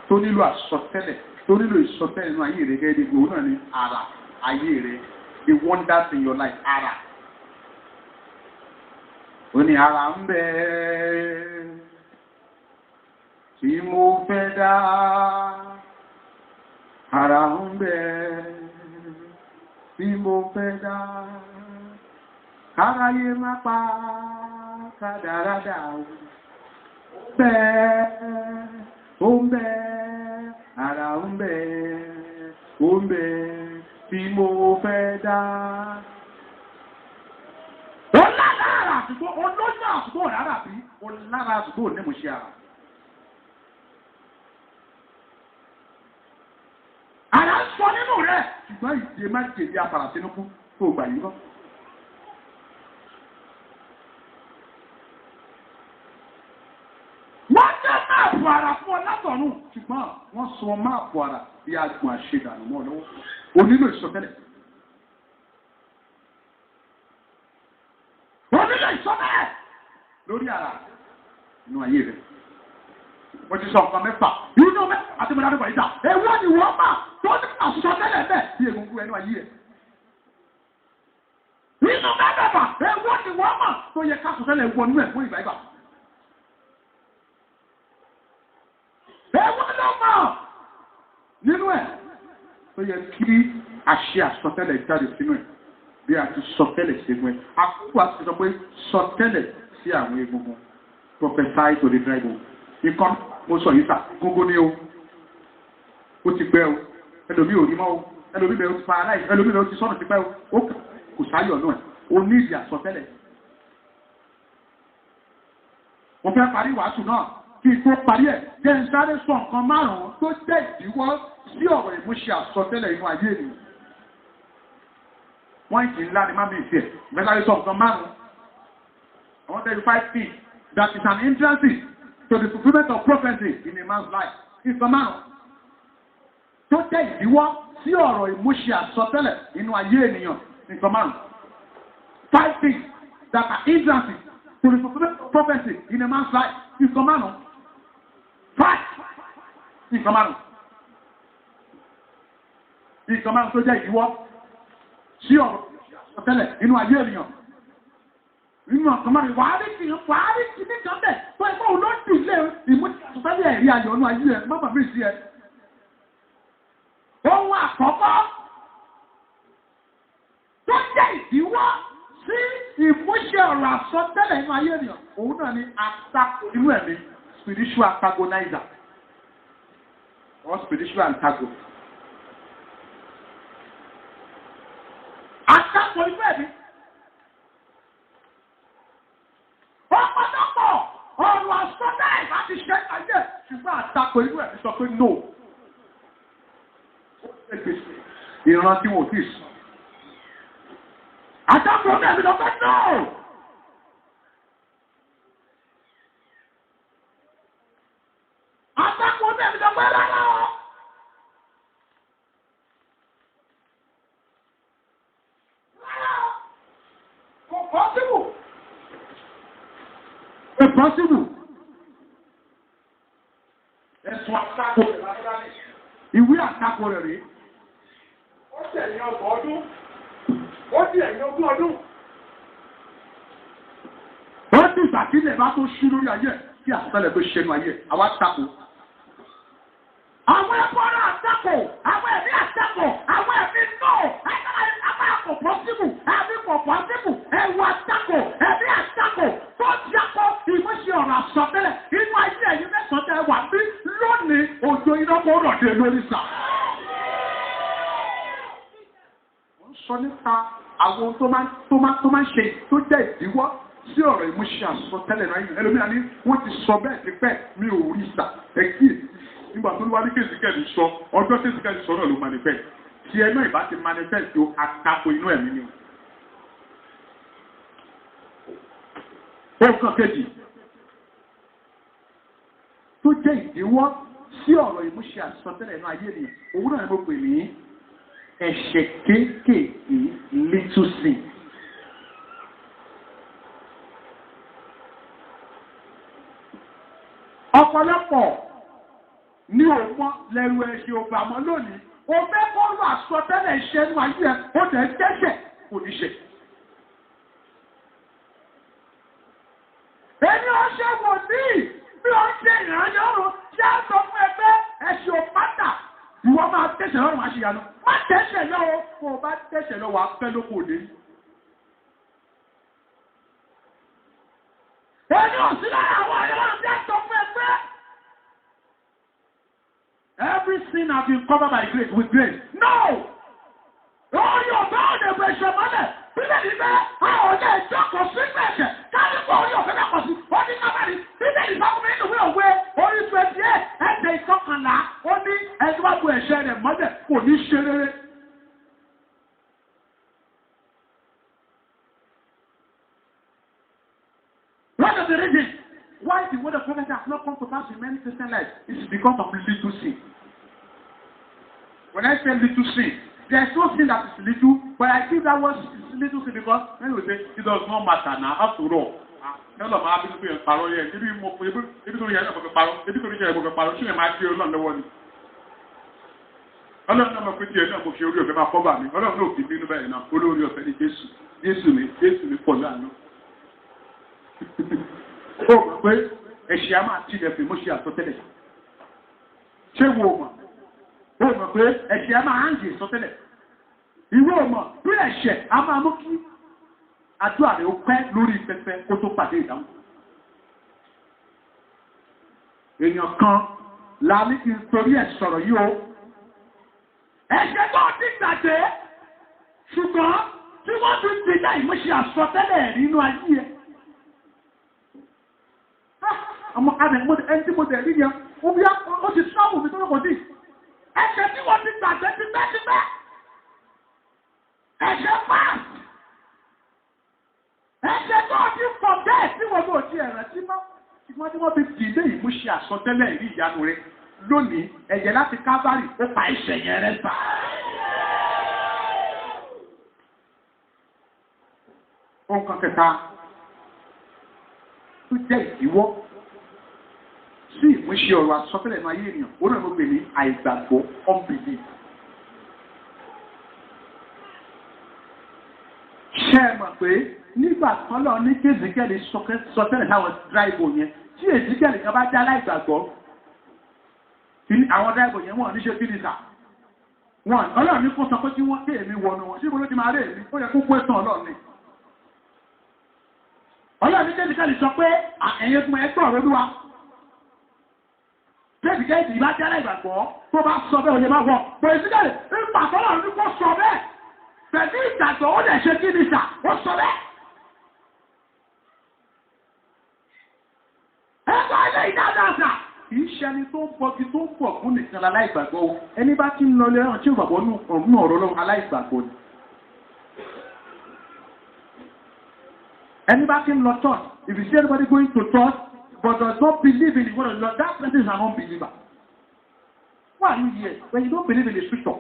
tó nílò àsọtẹ́lẹ̀, tó nílò ìsọtẹ́lẹ̀ nínú ayé rẹ̀ gẹ́gẹ́ bí òun náà ní ara ayé rẹ̀, the wonders in your life, ara. Ó ní ara ń bẹ tí mo fẹ́ dá, ara ń bẹ tí mo fẹ́ dá, káráyé má pa kádàrádà o. Ó ń bẹ, ara ń bẹ, ó ń bẹ tí mo fẹ́ dá. Ó lára àsìkò, olóyún àsìkò rárá bí, ó lára àsìkò ní mo ṣe ara. Ara ń sọ nínú rẹ̀, ṣùgbọ́n ìdè má jèdè apàrà sínú kú tó gbà yìí lọ. Máàpù ara fún ọ látọ̀run, ṣùgbọ́n wọ́n sọ máàpù ara bí agbọ̀n àṣedànù mọ́ lọ́wọ́. O nílò ìsọtẹ́lẹ̀. O nílò ìsọtẹ́lẹ̀ lórí ara inú ayé rẹ̀. Mo ti sọ nǹkan mẹ́fà. Inú mẹ́fà àti mo dábẹ́ ìjà. Èwo ni wọ́n mà tó ní àsọtẹ́lẹ̀ bẹ́ẹ̀ bí egungun ẹnu ayé rẹ̀. Inú mẹ́fà, èwo ni wọ́n mà tó yẹ ká sọtẹ́lẹ̀ wọnú ẹ̀ fún ìgbà ìgbà. Ẹ̀wọ́n ló mọ̀ nínú ẹ̀ tó yẹ kí a ṣe àsọtẹ́lẹ̀ jáde sínú ẹ̀ bí a ti sọtẹ́lẹ̀ sínú ẹ̀. Àkókò àti sọ pé sọtẹ́lẹ̀ sí àwọn egungun, prophesy to the dry bone. Ikọ́ mo sọ yìí sà, gógó ní o, ó ti gbẹ o, ẹlòmí ò rí mọ́ o, ẹlòmí bẹ̀rẹ̀ ó ti pa aláì, ẹlòmí bẹ̀rẹ̀ ó ti sọ́nà ti pẹ́ o, ó kò sáyọ̀ náà, o ní ìdí àsọtẹ́lẹ̀. Mo fẹ́ parí wàásù náà. Kí tó parí ẹ̀, jẹ́ ń sáré sọ nǹkan márùn-ún tó jẹ́ ìdíwọ́ sí ọ̀rọ̀ ìmúṣẹ àsọtẹ́lẹ̀ inú ayé ènìyàn. Wọ́n ìtì ńlá ni máa bí ìfẹ́, mẹ́sáré sọ nǹkan márùn-ún. I want to tell you 5 things that is an entrance to the fulfillment of prophecy in a man's life. Nǹkan márùn-ún tó jẹ́ ìdíwọ́ sí ọ̀rọ̀ ìmúṣẹ àsọtẹ́lẹ̀ inú ayé ènìyàn. Nǹkan márùn-ún. 5 things that are hindrances to the fulfillment of prophecy in a man's life. Nǹkan márùn-ún. Nǹkan márùn-ún tó jẹ́ ìdíwọ́ sí ọ̀rọ̀ àsọtẹ́lẹ̀ inú ayé ènìyàn. Nínú ọ̀kan márùn-ún, wàá rí kìí ní kan bẹ̀ tó ẹgbẹ́ olóòtú ilé ìmúṣẹ́sọtẹ́lẹ̀ ẹ̀rí ayọ̀ inú ayé ẹ̀ mọ́bà mí sí ẹ. Ohun àkọ́kọ́ tó jẹ́ ìdíwọ́ sí ìmúṣẹ ọ̀rọ̀ àsọtẹ́lẹ̀ inú ayé ènìyàn, òun náà ni àtakò inú ẹ̀mí, spiritual antagonizer. Or spiritual antagonist. Àtakò inú ẹ̀mí. Ọ̀pọ̀lọpọ̀ ọ̀rọ̀ àsọtẹ́lẹ̀ láti ṣe ayé ṣùgbọ́n àtakò inú ẹ̀mí sọ pé no. Ìran tí wọ́n ti sọ. Àtakò inú ẹ̀mí sọ pé no. Àtakò inú ẹ̀mí sọ pé rárá. Impossible. Ẹ̀sùn àtakò rẹ̀ lásán ní. Ìwé àtakò rẹ̀ rí. Ó tẹ̀yìn ọgbọ̀n ọdún. Ó di ẹ̀yìn ogún ọdún. Ó ti ìgbàkílẹ̀ bá tó ṣú lórí ayé kí àsọtẹ́lẹ̀ tó ṣẹnu ayé. Àwa takò. Àwọn ẹ̀kọ́rọ̀ àtakò. Àwọn ẹ̀mí àtakò. Àwọn ẹ̀mí náà. Àtakò possible. Àbí kò possible. Ẹ̀wù àtakò. Ẹ̀mí àtakò. Tó jákọ́ ìmúṣẹ ọ̀rọ̀ àsọtẹ́lẹ̀ inú ayé ẹ̀yìn mẹ́sàn-án tẹ́ wà bí lónìí òjò iná kó rọ̀dé lórí sà. Wọ́n sọ nípa àwọn tó máa ń ṣe tó jẹ́ ìdíwọ́ sí ọ̀rọ̀ ìmúṣẹ àsọtẹ́lẹ̀ náà yìí ẹlòmíràn ní wọ́n ti sọ bẹ́ẹ̀ ti pẹ́ mi ò rí ìsà ẹ̀kí nígbà tó wá ní kéèsìkẹ́lì sọ ọjọ́ kéèsìkẹ́lì sọ náà ló manifest tí ẹ náà ìbá ti manifest tó àtakò inú ẹ̀mí ni. Nǹkan kejì tó jẹ́ ìdíwọ́ sí ọ̀rọ̀ ìmúṣẹ àsọtẹ́lẹ̀ náà ayé nìyẹn òun náà ni mo pè ní ẹ̀ṣẹ̀ kéékèèké little sin. Ọ̀pọ̀lọpọ̀ ní òmọ́ lẹ́rù ẹ̀ṣẹ̀ òbàmọ́ lónìí o fẹ́ kọ́rù àsọtẹ́lẹ̀ iṣẹ́ inú ayé ẹ̀ ó tẹ̀ tẹ́ṣẹ̀ kò ní ṣe. Ẹni ọṣẹ́ wò ní bí ó ṣe ìrìnàjò ọ̀run tí a sọ fún ẹgbẹ́ ẹ̀ṣẹ̀ òpátà ìwọ máa tẹ́ṣẹ̀ lọ́rùn àṣeyànú má tẹ́ṣẹ̀ lọ́wọ́ kó o bá tẹ́ṣẹ̀ lọ́wọ́ afẹ́ lóko òde. Ẹni ọ̀sìn lára àwọn àyẹ̀wò tí a sọ fún ẹgbẹ́. Every sin has been covered by grace with grace. No! Oh, your God, the pressure money. Bíbélì ní bẹ́ẹ̀ àwọn ọ̀dẹ́ ìjọkọ̀ sí ẹ̀ṣẹ̀ káàdì fún orí ọ̀fẹ́ náà kọ̀ sí ọdí kábàdì bíbélì sọ́kùnrin nínú ìwé òwe orí 28 ẹ̀jẹ̀ ìkọkànlá ó ní ẹni wá bu ẹ̀ṣẹ̀ rẹ̀ mọ́lẹ̀ kò ní ṣe rere. What is the reason why the word of prophecy has not come to pass in many Christian lives? It is because of little sin. When I say little sin, there is no sin that is little, but I think that was little sin because when we say it does not matter now, after all. Hello, my happy to be a parole. If you move, if you don't have a parole, if you don't have a parole, she might be on the one. I don't know if you're not sure you're going to cover me. I don't know if you've been very enough. Follow your education. Yes, to me for that. Oh, wait, a shama tea of emotion totally. Che woman. Oh, my great, a shama handy totally. Ìwé ọmọ bí ẹ̀ṣẹ̀ a máa mú kí àdúrà rẹ̀ ó pẹ́ lórí pẹpẹ kó tó pàdé ìdáhùn. Èèyàn kan la ní kí n torí ẹ̀ sọ̀rọ̀ yìí o. Ẹ̀ṣẹ̀ náà ti gbàgbé ṣùgbọ́n tí wọ́n ti gbèjà ìmúṣẹ àsọtẹ́lẹ̀ nínú ayé ẹ̀. Àmọ́ ẹni tí mo tẹ̀ rí yẹn ó ti sọ́ọ̀bù mi tó lọ́kọ̀ọ́ sí. Ẹ̀ṣẹ̀ tí wọ́n ti gbàgbé ti pẹ́. Ẹ̀ṣẹ̀ pass. Ẹ̀ṣẹ̀ tó ti pọ̀ bẹ́ẹ̀ tí wọ́n bò ti ẹ̀rẹ̀ tí mọ́. Ṣùgbọ́n tí wọ́n fi dìde ìmúṣẹ àsọtẹ́lẹ̀ ìrí ìyanu rẹ̀ lónìí ẹ̀jẹ̀ láti Calvary ó pa ẹ̀ṣẹ̀ yẹn rẹ̀ sá. Ohun kan kẹta tó jẹ́ ìdíwọ́ sí ìmúṣẹ ọ̀rọ̀ àsọtẹ́lẹ̀ náà ayé ènìyàn ó náà ló gbé ní àìgbàgbọ́ unbelief. Ṣé ẹ mọ̀ pé nígbà kan lọ ní kí Èzíkẹ́lì sọtẹ́lẹ̀ táwọn dráìbò yẹn tí Èzíkẹ́lì kan bá já láìgbàgbọ́ àwọn dráìbò yẹn wọ́n ní ṣe kí ní sà wọ́n Ọlọ́run ní kó sọ pé kí wọ́n tẹ́ èmi wọnú wọn síbò ló ti máa rí èmi ó yẹ kó kó ẹ̀tàn Ọlọ́run ni Ọlọ́run ní kí Èzíkẹ́lì sọ pé ẹ̀yin fún ẹgbẹ́ ọ̀rọ̀ Olúwa tí Èzíkẹ́lì bá já láìgbàgbọ́ tó bá sọ bẹ́ẹ̀ òye má wọ̀ pé Èzíkẹ́lì ń pàtó Ọlọ́run ní kó sọ bẹ́ẹ̀ pẹ̀lú ìgbàgbọ́ ó lè ṣe kí ní sà ó sọ bẹ́ẹ̀. Ẹgbẹ́ ilé ìdádáàsà kìí ṣe ẹni tó ń pọ̀kí tó ń pọ̀ fún nìkan aláìgbàgbọ́ o. Ẹni bá tí ń lọ lé ẹ̀rọ tí ó gbàgbọ́ ní ọ̀rọ̀ lọ́wọ́ aláìgbàgbọ́ ni. Ẹni bá tí ń lọ church, if you see anybody going to church but does not believe in the word of God, that person is an unbeliever. Why are you here when you don't believe in the scripture?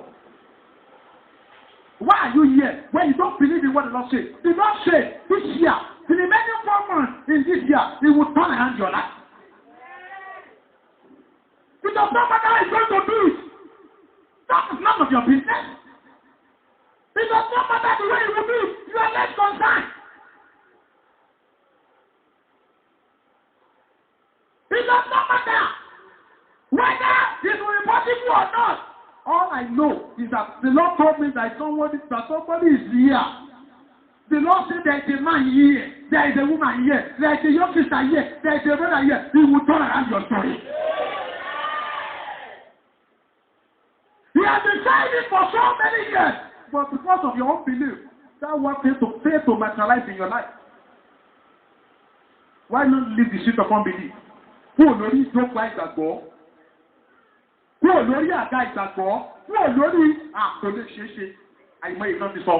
Why are you here when you don't believe in what the Lord says? The Lord said this year, the remaining 4 months in this year, He will turn around your life. It does not matter how He's going to do it. That is none of your business. It does not matter the way He will do it. You are less concerned. It does not matter whether it will be possible or not. All I know is that the Lord told me that somebody is here. The Lord said there is a man here, there is a woman here, there is a young sister here, there is a brother here. He will turn around your story. He has been saying it for so many years, but because of your unbelief, That what faith to materialize in your life. Why not leave the seat of unbelief? Kúrò lórí ìjókòó ìgbàgbọ́. Kúrò lórí àga ìgbàgbọ́. Kúrò lórí àkọlé ṣeéṣe. Àìmọ̀ ìkan ti sọ.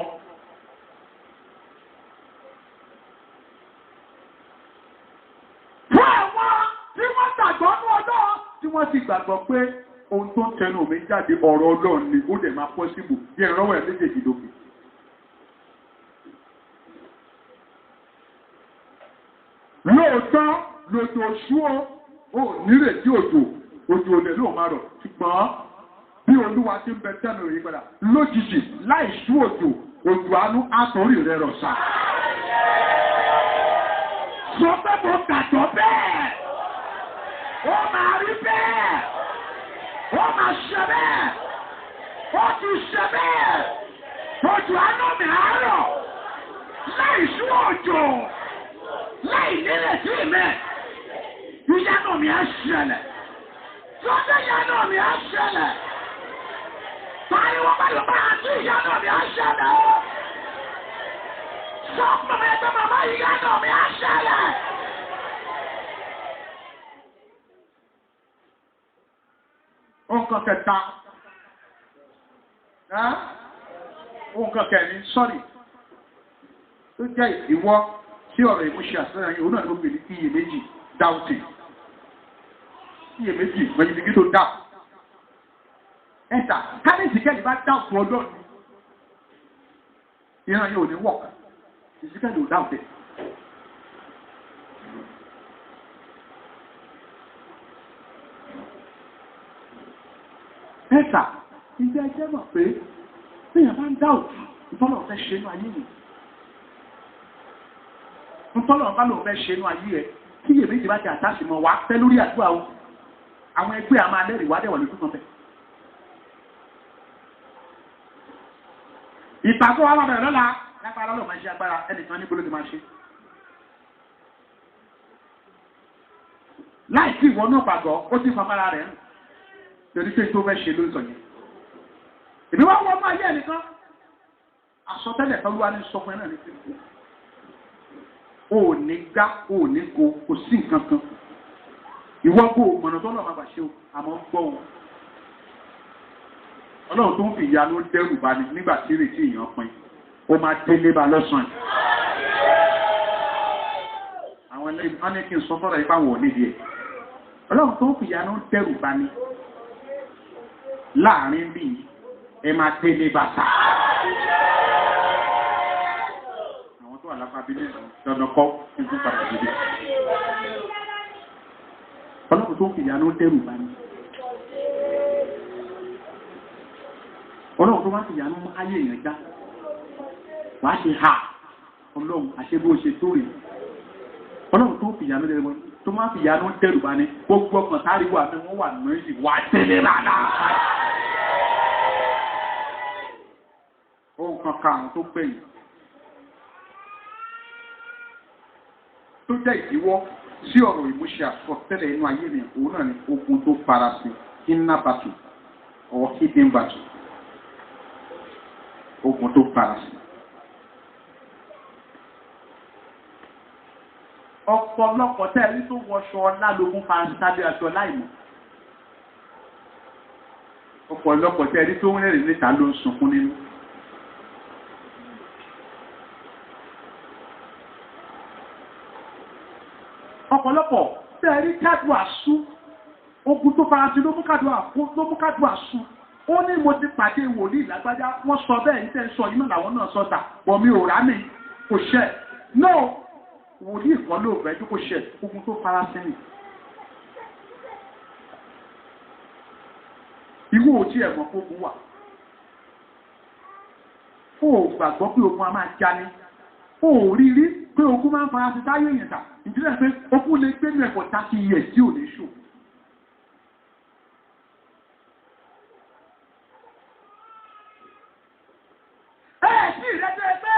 Fún àwọn tí wọ́n gbàgbọ́ ní ọjọ́ tí wọ́n ti gbàgbọ́ pé ohun tó ń tẹnu mi jáde ọ̀rọ̀ Ọlọ́run ni ó dẹ̀ máa pọ́síbù bí ìrànlọ́wọ́ ẹ̀ méjèèjì lókè. Lóòótọ́ lòjò oṣù ó nírètí òjò olè ló máa rọ̀ ṣùgbọ́n bí Olúwa ti ń bẹ tẹ́nu rí padà lójijì láì sú òjò àánú àtòrí rẹ̀ rọ̀ sá. Sọ pé mo gbàgbọ́ bẹ́ẹ̀, ó máa rí bẹ́ẹ̀, ó máa ṣe bẹ́ẹ̀, ó ti ṣe bẹ́ẹ̀, òjò àánú mi àárọ̀ láì sú òjò. Láì nírètí mẹ́, ìyanu mi á ṣẹlẹ̀. Sọ́dọ̀ ìyanu mi á ṣẹlẹ̀. Pariwo pẹ̀lú báyà tí ìyanu mi á ṣẹlẹ̀ o. Sọ fún mi pé màmá ìyanu mi á ṣẹlẹ̀. Nǹkan kẹta. Nǹkan kẹrin, sọ́rí. Ó jẹ́ ìwọ. Tí ọ̀rọ̀ ìmúṣẹ àṣírà yìí, òun náà ló gbé ní iyèméjì doubting. Iyèméjì mẹ́jìdígí tó dá. Ẹ̀ta, kánísì kẹ́lì bá doubt ọjọ́ ni. Ìran yóò ní work. Ìsìkẹ́lì ò doubt ẹ̀. Ẹ̀ta, ìjẹ́ ẹjẹ́ mọ̀ pé bí èèyàn bá ń doubt ìtọ́lọ̀ fẹ́ ṣe inú ayé yìí. Ntọ́lọ̀ bá lòun fẹ́ ṣe inú ayé ẹ̀ kí iyèméjì bá ti àtàṣì mọ́ wá pẹ́ lórí àdúrà o. Àwọn ẹgbẹ́ àmà alẹ́rìí wá dẹ̀wọ̀ lójú kan fẹ́. Ìpàgọ́ wa bẹ̀rẹ̀ lọ́la lágbára lọ́ọ̀ máa ṣe agbára ẹnìkan níbo ló ti máa ṣe. Láì sí ìwọ náà pàgọ́ ó ti fọmọ́ra rẹ̀ ń torí pé tó fẹ́ ṣe ló ń sọ yẹn. Ìbí wá wọ́n máa yẹ ẹnìkan àsọtẹ́lẹ̀ kan ló wá ní sọ fún ẹ náà ní sísè. O ní gbá, o ní go, kò sí nǹkan kan. Ìwọ kò mọ̀nà tó lọ́ọ́ máa bà ṣe o, àmọ́ ń gbọ́ o. Ọlọ́run tó ń fi ìyanu dẹ́rù bá ní nígbà tí ìrètí èèyàn pin, ó máa délé bá lọ́sàn-án. Àwọn ẹlẹ́yìn wọn ní kí n sọ fọ́rọ̀ ipá wọ̀ nídìí ẹ̀. Ọlọ́run tó ń fi ìyanu dẹ́rù bá ní láàrin bíi ẹ máa délé bá ta. Alábàbílẹ̀ dandan kọ́ nígbà padà síbẹ̀. Ọlọ́run tó ń fi ìyanu dẹ́rù bá ní. Ọlọ́run tó máa fi ìyanu mú ayé èèyàn já. Wàá ṣe ha Ọlọ́run àṣebó ṣe tó rè. Ọlọ́run tó ń fi ìyanu dẹ́rù bá ní. Tó máa fi ìyanu dẹ́rù bá ní. Gbogbo ọkàn sáré wà fẹ́ wọ́n wà nínú ìsìn wà tẹ́lẹ̀ rárá. Ohun kan karùn-ún tó gbẹ̀yìn. Tó jẹ́ ìdíwọ́ sí ọ̀rọ̀ ìmúṣẹ àsọtẹ́lẹ̀ inú ayé mi, òun náà ni ogun tó farasin, inner battle or hidden battle. Ogun tó farasin. Ọ̀pọ̀lọpọ̀ tẹ́lẹ̀ tó wọṣọ ọlá lógún farasin tàbí aṣọ láìmọ̀. Ọ̀pọ̀lọpọ̀ tẹ́lẹ̀ tó ń rẹ̀rìn níta ló ń sunkún nínú. Ọ̀pọ̀lọpọ̀ tẹ́rí kádù àṣú, ogun tó farasin ló mú kádù àṣú. Ó ní mo ti pàdé wòlíì lágbájá, wọ́n sọ bẹ́ẹ̀ ní tẹ́ sọ yìí náà làwọn náà sọ́ta, bọ̀ mi ò rá mi, kò ṣẹ́. No, wòlíì kan ló fẹ́ kó ṣẹ́, ogun tó farasin ni. Ìwọ ò tí ẹ̀mọ̀ fógun wà. Ó gbàgbọ́ pé ogun a máa já ní. Ó rí rí pé ogun máa ń farasin táyé èèyàn tà. Ìdílé pé ogun lè gbé ní ẹ̀kọ́ 30 years tí ò ní ṣò. Sí ìrẹ́jẹ́ ẹgbẹ́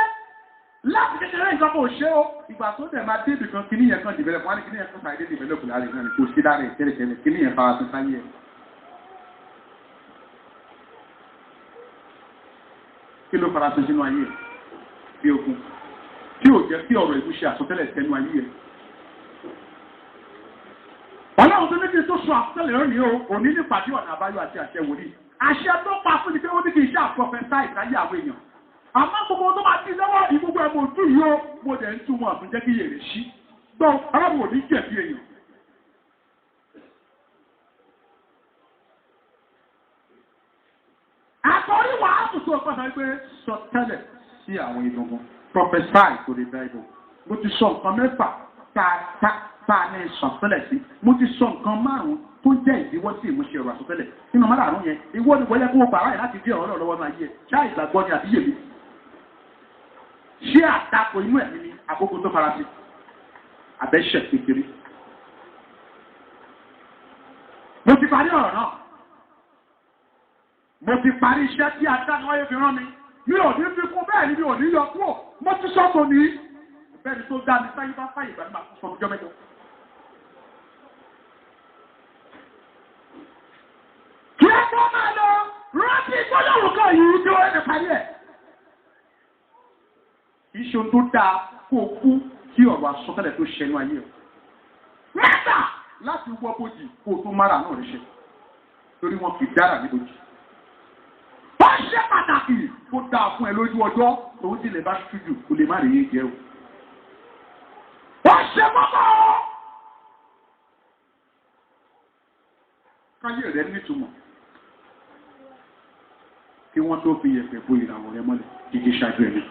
láti kékeré ìjọba òṣè ó ìgbà tó dẹ̀ máa dé ibìkan kí níyẹn kan develop wọ́n ní kí níyẹn kan sàìdé develop láàrin náà ni kò sí dára ìtẹ́lẹ̀tẹ́lẹ̀ kí níyẹn fara sí sáyé ẹ̀. Kí ló fara sí sínú ayé ẹ̀? fi ogun tí ò jẹ́ kí ọ̀rọ̀ ìlú ṣe àsọtẹ́lẹ̀ tẹnu ayé ẹ̀. Ọlọ́run tó ní kí n tó sọ àsọtẹ́lẹ̀ lónìí o, òní nípàdé ọ̀nà àbáyọ àti àṣẹ wòlíì. Àṣẹ tó pa fún ni pé ó ní kí iṣẹ́ àpọ̀fẹ́sá ìsáyé àwọn èèyàn. Àmọ́ gbogbo tó máa ti lọ́wọ́ ìgbogbo ẹ̀mọ̀ ojú yìí ó, mo dẹ̀ ń túmọ̀ àtún jẹ́ kí yèrè ṣí. Gbọ́ ọlọ́run ò ní jẹ̀bi èèyàn. Àtọ́rí wàásù tó pàṣẹ pé sọ tẹ́lẹ̀ sí àwọn ìdùnnú. Prophesy to the Bible. Mo ti sọ nǹkan mẹ́fà tá a ní sọ̀tẹ́lẹ̀ sí. Mo ti sọ nǹkan márùn-ún tó jẹ́ ìdíwọ́ sí ìmúṣẹ ọ̀rọ̀ àsọtẹ́lẹ̀. Nínú márùn-ún yẹn, ìwọ ni wọ́n yẹ kó o gbà láyè láti dé ọ̀rọ̀ lọ́wọ́ náà yẹ. Ṣá ìgbàgbọ́ ni àbí yèmí? Ṣé àtakò inú ẹ̀mí ni àkókò tó fara sí? Àbẹ́ṣẹ̀ kékeré. Mo ti parí ọ̀rọ̀ náà. Mo ti parí iṣẹ́ tí adánáwáyé fi rán mi. Mi ò ní fi kún bẹ́ẹ̀ ni mi ò ní yọ kúrò. Mo ti sọ́tò ní. Bẹ́ẹ̀ni tó dá mi sáyé bá fáyè ìgbà nígbà fún ọjọ́ mẹ́jọ. Kí ẹ tó máa lọ, rántí ìgbọ́lọ́wọ́ kan yìí tí ó ẹni parí ẹ̀. Kì í ṣe ohun tó dáa kó o kú kí ọ̀rọ̀ àsọtẹ́lẹ̀ tó ṣẹnu ayé ẹ̀. Mẹ́ta láti wọ́ bójì kó o tó mára náà rẹ̀ ṣe. Torí wọn kì í dára ní bójì. Ó ṣe pàtàkì kó dáa fún ẹ lójú ọjọ́ tòun ti lè bá ṣújù kó lè má rí yé jẹ́ o. Ó ṣe mọ́kọ́. Káyé rẹ̀ nítumọ̀. Kí wọ́n tó fi yẹ̀pẹ̀ bo ìràwọ̀ rẹ mọ́lẹ̀ jíjí ṣáájú ẹni.